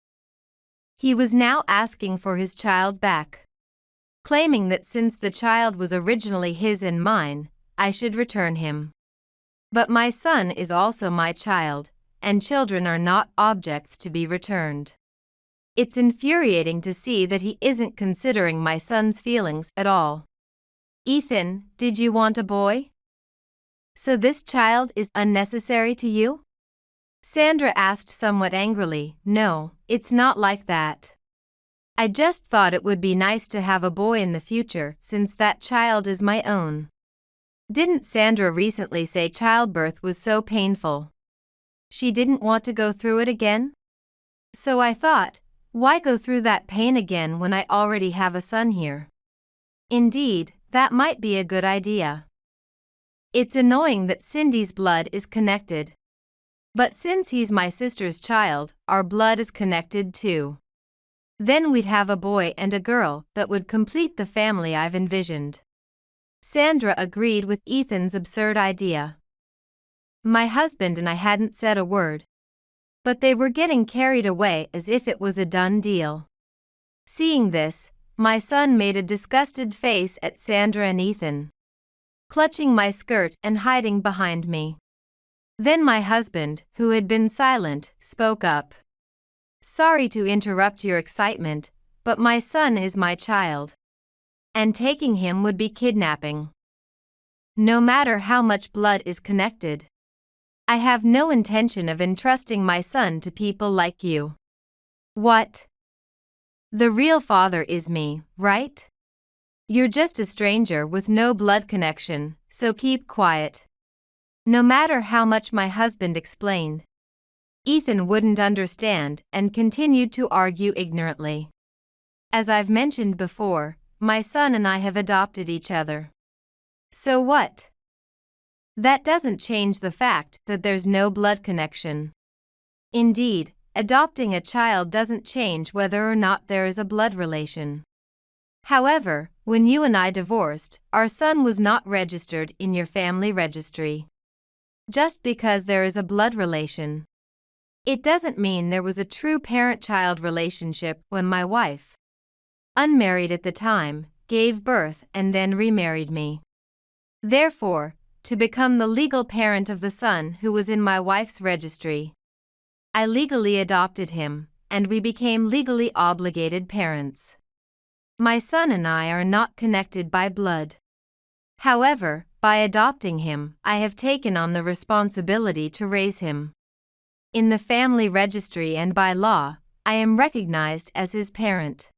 He was now asking for his child back, claiming that since the child was originally his and mine, I should return him. But my son is also my child, and children are not objects to be returned. It's infuriating to see that he isn't considering my son's feelings at all. Ethan, did you want a boy? So this child is unnecessary to you? Sandra asked somewhat angrily. No, it's not like that. I just thought it would be nice to have a boy in the future since that child is my own. Didn't Sandra recently say childbirth was so painful? She didn't want to go through it again? So I thought, why go through that pain again when I already have a son here? Indeed, that might be a good idea. It's annoying that Cindy's blood is connected. But since he's my sister's child, our blood is connected too. Then we'd have a boy and a girl that would complete the family I've envisioned. Sandra agreed with Ethan's absurd idea. My husband and I hadn't said a word, but they were getting carried away as if it was a done deal. Seeing this, my son made a disgusted face at Sandra and Ethan, clutching my skirt and hiding behind me. Then my husband, who had been silent, spoke up. Sorry to interrupt your excitement, but my son is my child. And taking him would be kidnapping. No matter how much blood is connected. I have no intention of entrusting my son to people like you. What? The real father is me, right? You're just a stranger with no blood connection, so keep quiet. No matter how much my husband explained, Ethan wouldn't understand and continued to argue ignorantly. As I've mentioned before, my son and I have adopted each other. So what? That doesn't change the fact that there's no blood connection. Indeed, adopting a child doesn't change whether or not there is a blood relation. However, when you and I divorced, our son was not registered in your family registry. Just because there is a blood relation, it doesn't mean there was a true parent-child relationship when my wife, unmarried at the time, gave birth and then remarried me. Therefore, to become the legal parent of the son who was in my wife's registry, I legally adopted him, and we became legally obligated parents. My son and I are not connected by blood. However, by adopting him, I have taken on the responsibility to raise him. In the family registry and by law, I am recognized as his parent.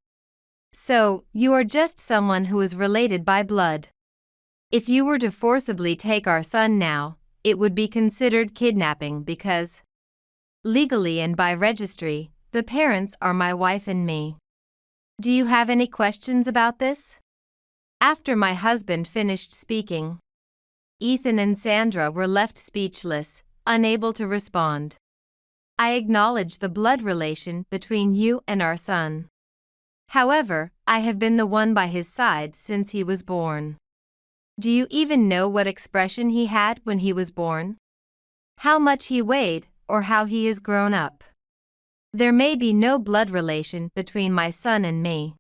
So, you are just someone who is related by blood. If you were to forcibly take our son now, it would be considered kidnapping because, legally and by registry, the parents are my wife and me. Do you have any questions about this? After my husband finished speaking, Ethan and Sandra were left speechless, unable to respond. I acknowledge the blood relation between you and our son. However, I have been the one by his side since he was born. Do you even know what expression he had when he was born? How much he weighed, or how he is grown up? There may be no blood relation between my son and me,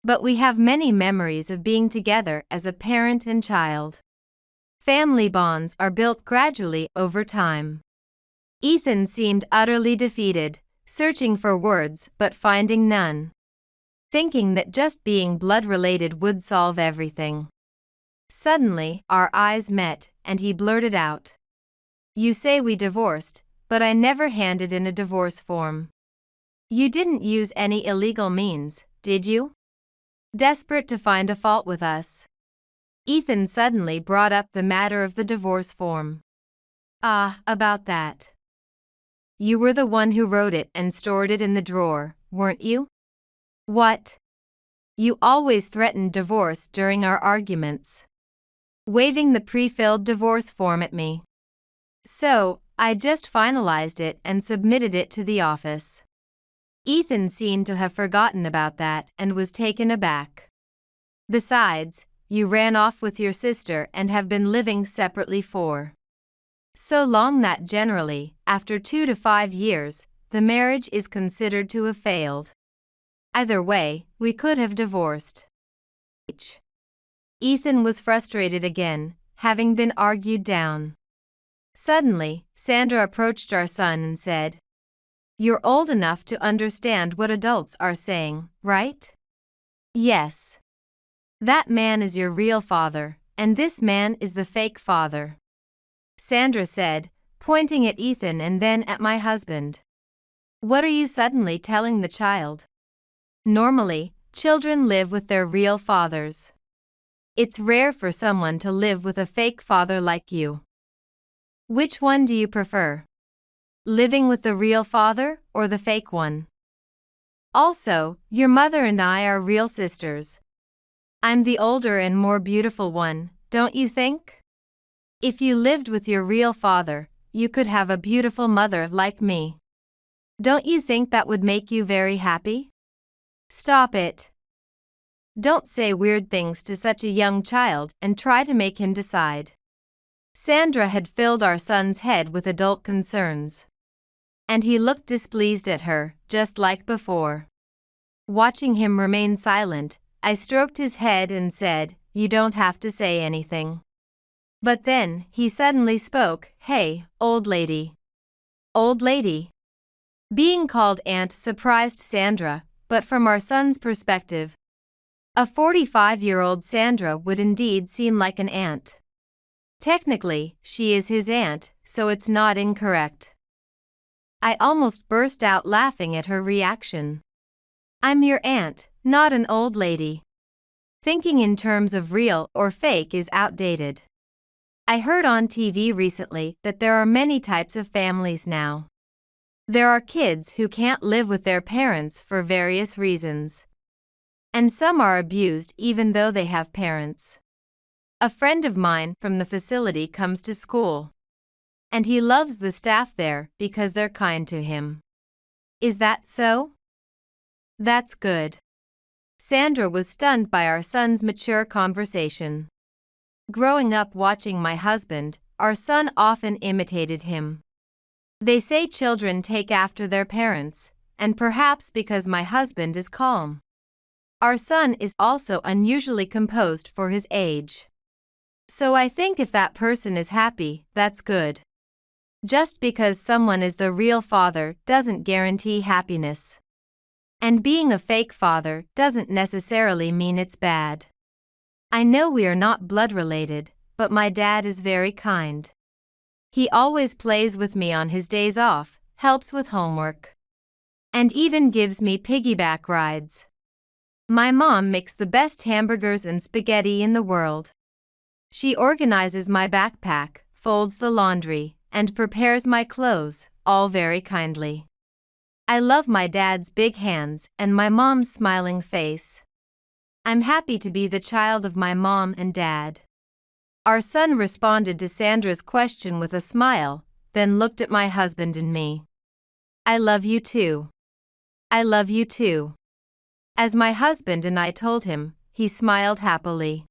but we have many memories of being together as a parent and child. Family bonds are built gradually over time. Ethan seemed utterly defeated, searching for words but finding none, thinking that just being blood-related would solve everything. Suddenly, our eyes met, and he blurted out, "You say we divorced, but I never handed in a divorce form. You didn't use any illegal means, did you?" Desperate to find a fault with us, Ethan suddenly brought up the matter of the divorce form. About that. You were the one who wrote it and stored it in the drawer, weren't you? What? You always threatened divorce during our arguments, waving the pre-filled divorce form at me. So, I just finalized it and submitted it to the office. Ethan seemed to have forgotten about that and was taken aback. Besides, you ran off with your sister and have been living separately for so long that generally, after 2 to 5 years, the marriage is considered to have failed. Either way, we could have divorced. Ethan was frustrated again, having been argued down. Suddenly, Sandra approached our son and said, "You're old enough to understand what adults are saying, right?" "Yes. That man is your real father, and this man is the fake father," Sandra said, pointing at Ethan and then at my husband. "What are you suddenly telling the child? Normally, children live with their real fathers. It's rare for someone to live with a fake father like you. Which one do you prefer? Living with the real father or the fake one? Also, your mother and I are real sisters. I'm the older and more beautiful one, don't you think? If you lived with your real father, you could have a beautiful mother like me. Don't you think that would make you very happy?" "Stop it. Don't say weird things to such a young child and try to make him decide." Sandra had filled our son's head with adult concerns, and he looked displeased at her, just like before. Watching him remain silent, I stroked his head and said, "You don't have to say anything." But then, he suddenly spoke, "Hey, old lady." Old lady. Being called aunt surprised Sandra, but from our son's perspective, a 45-year-old Sandra would indeed seem like an aunt. Technically, she is his aunt, so it's not incorrect. I almost burst out laughing at her reaction. I'm your aunt, not an old lady. Thinking in terms of real or fake is outdated. I heard on TV recently that there are many types of families now. There are kids who can't live with their parents for various reasons. And some are abused even though they have parents. A friend of mine from the facility comes to school, and he loves the staff there because they're kind to him. Is that so? That's good. Sandra was stunned by our son's mature conversation. Growing up watching my husband, our son often imitated him. They say children take after their parents, and perhaps because my husband is calm. Our son is also unusually composed for his age. So I think if that person is happy, that's good. Just because someone is the real father doesn't guarantee happiness. And being a fake father doesn't necessarily mean it's bad. I know we are not blood related, but my dad is very kind. He always plays with me on his days off, helps with homework, and even gives me piggyback rides. My mom makes the best hamburgers and spaghetti in the world. She organizes my backpack, folds the laundry, and prepares my clothes, all very kindly. I love my dad's big hands and my mom's smiling face. I'm happy to be the child of my mom and dad. Our son responded to Sandra's question with a smile, then looked at my husband and me. I love you too. I love you too. As my husband and I told him, he smiled happily.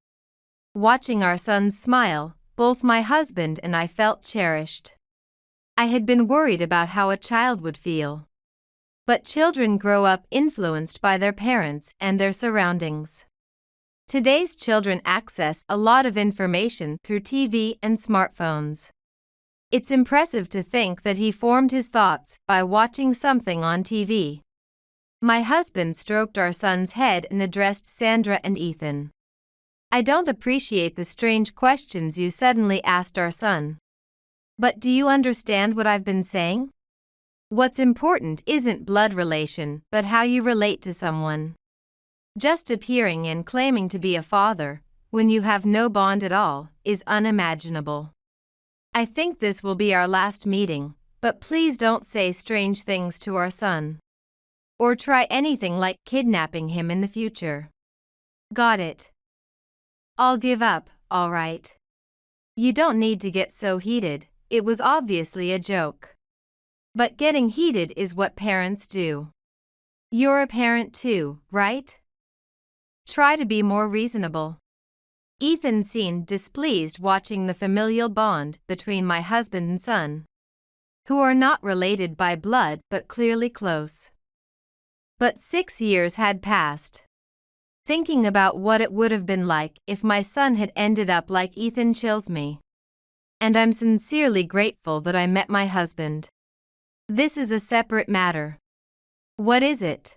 Watching our son smile, both my husband and I felt cherished. I had been worried about how a child would feel. But children grow up influenced by their parents and their surroundings. Today's children access a lot of information through TV and smartphones. It's impressive to think that he formed his thoughts by watching something on TV. My husband stroked our son's head and addressed Sandra and Ethan. I don't appreciate the strange questions you suddenly asked our son. But do you understand what I've been saying? What's important isn't blood relation, but how you relate to someone. Just appearing and claiming to be a father, when you have no bond at all, is unimaginable. I think this will be our last meeting, but please don't say strange things to our son. Or try anything like kidnapping him in the future. Got it. I'll give up, all right. You don't need to get so heated, it was obviously a joke. But getting heated is what parents do. You're a parent too, right? Try to be more reasonable. Ethan seemed displeased watching the familial bond between my husband and son, who are not related by blood but clearly close. But 6 years had passed. Thinking about what it would have been like if my son had ended up like Ethan chills me. And I'm sincerely grateful that I met my husband. This is a separate matter. What is it?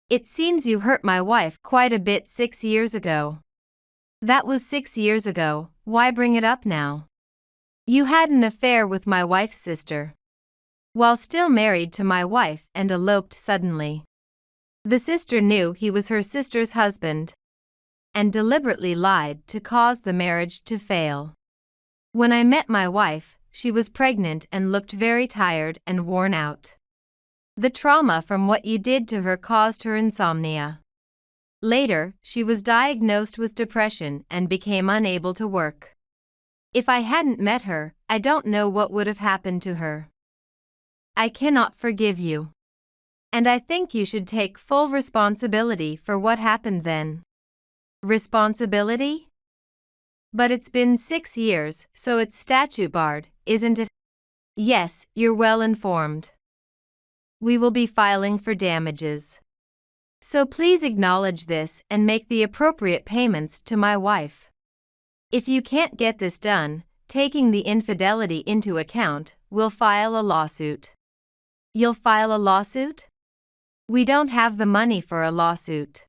It seems you hurt my wife quite a bit 6 years ago. That was 6 years ago, why bring it up now? You had an affair with my wife's sister. While still married to my wife and eloped suddenly. The sister knew he was her sister's husband. And deliberately lied to cause the marriage to fail. When I met my wife, she was pregnant and looked very tired and worn out. The trauma from what you did to her caused her insomnia. Later, she was diagnosed with depression and became unable to work. If I hadn't met her, I don't know what would have happened to her. I cannot forgive you. And I think you should take full responsibility for what happened then. Responsibility? But it's been 6 years, so it's statute barred, isn't it? Yes, you're well informed. We will be filing for damages. So please acknowledge this and make the appropriate payments to my wife. If you can't get this done, taking the infidelity into account, we'll file a lawsuit. You'll file a lawsuit? We don't have the money for a lawsuit.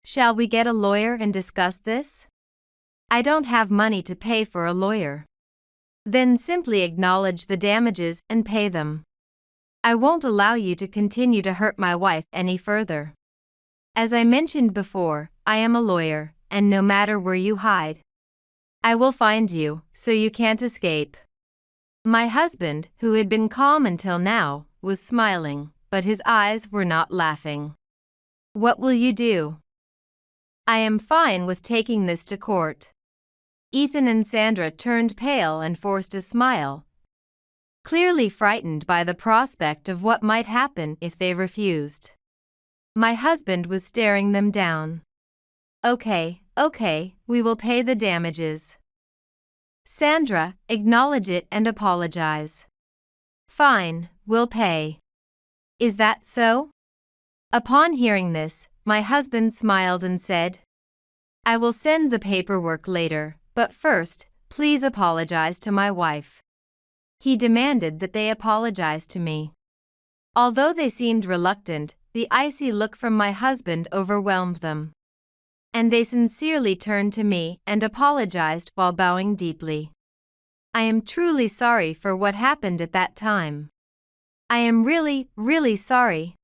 Shall we get a lawyer and discuss this? I don't have money to pay for a lawyer. Then simply acknowledge the damages and pay them. I won't allow you to continue to hurt my wife any further. As I mentioned before, I am a lawyer, and no matter where you hide, I will find you, so you can't escape. My husband, who had been calm until now, was smiling, but his eyes were not laughing. What will you do? I am fine with taking this to court. Ethan and Sandra turned pale and forced a smile, clearly frightened by the prospect of what might happen if they refused. My husband was staring them down. Okay, we will pay the damages. Sandra, acknowledge it and apologize. Fine, we'll pay. Is that so? Upon hearing this, my husband smiled and said, I will send the paperwork later, but first, please apologize to my wife. He demanded that they apologize to me. Although they seemed reluctant, the icy look from my husband overwhelmed them. And they sincerely turned to me and apologized while bowing deeply. I am truly sorry for what happened at that time. I am really, really sorry.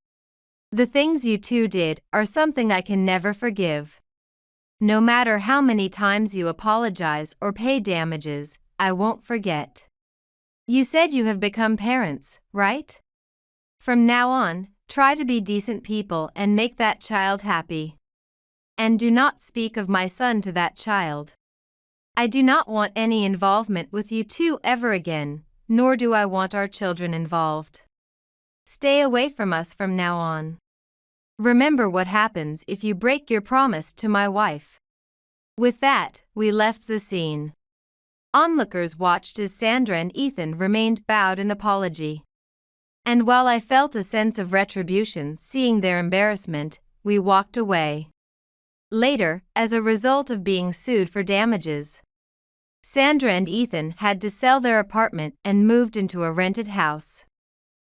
The things you two did are something I can never forgive. No matter how many times you apologize or pay damages, I won't forget. You said you have become parents, right? From now on, try to be decent people and make that child happy. And do not speak of my son to that child. I do not want any involvement with you two ever again, nor do I want our children involved. Stay away from us from now on. Remember what happens if you break your promise to my wife. With that, we left the scene. Onlookers watched as Sandra and Ethan remained bowed in apology. And while I felt a sense of retribution seeing their embarrassment, we walked away. Later, as a result of being sued for damages, Sandra and Ethan had to sell their apartment and moved into a rented house.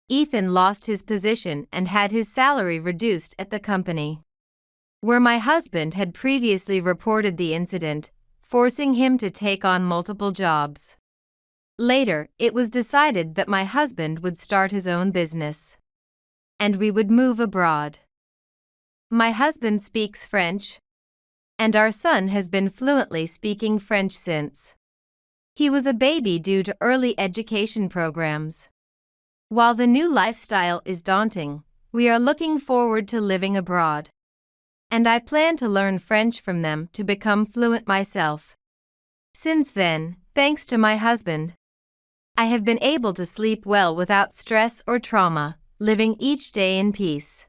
Ethan lost his position and had his salary reduced at the company, where my husband had previously reported the incident, forcing him to take on multiple jobs. Later, it was decided that my husband would start his own business, and we would move abroad. My husband speaks French, and our son has been fluently speaking French since he was a baby due to early education programs. While the new lifestyle is daunting, we are looking forward to living abroad. And I plan to learn French from them to become fluent myself. Since then, thanks to my husband, I have been able to sleep well without stress or trauma, living each day in peace.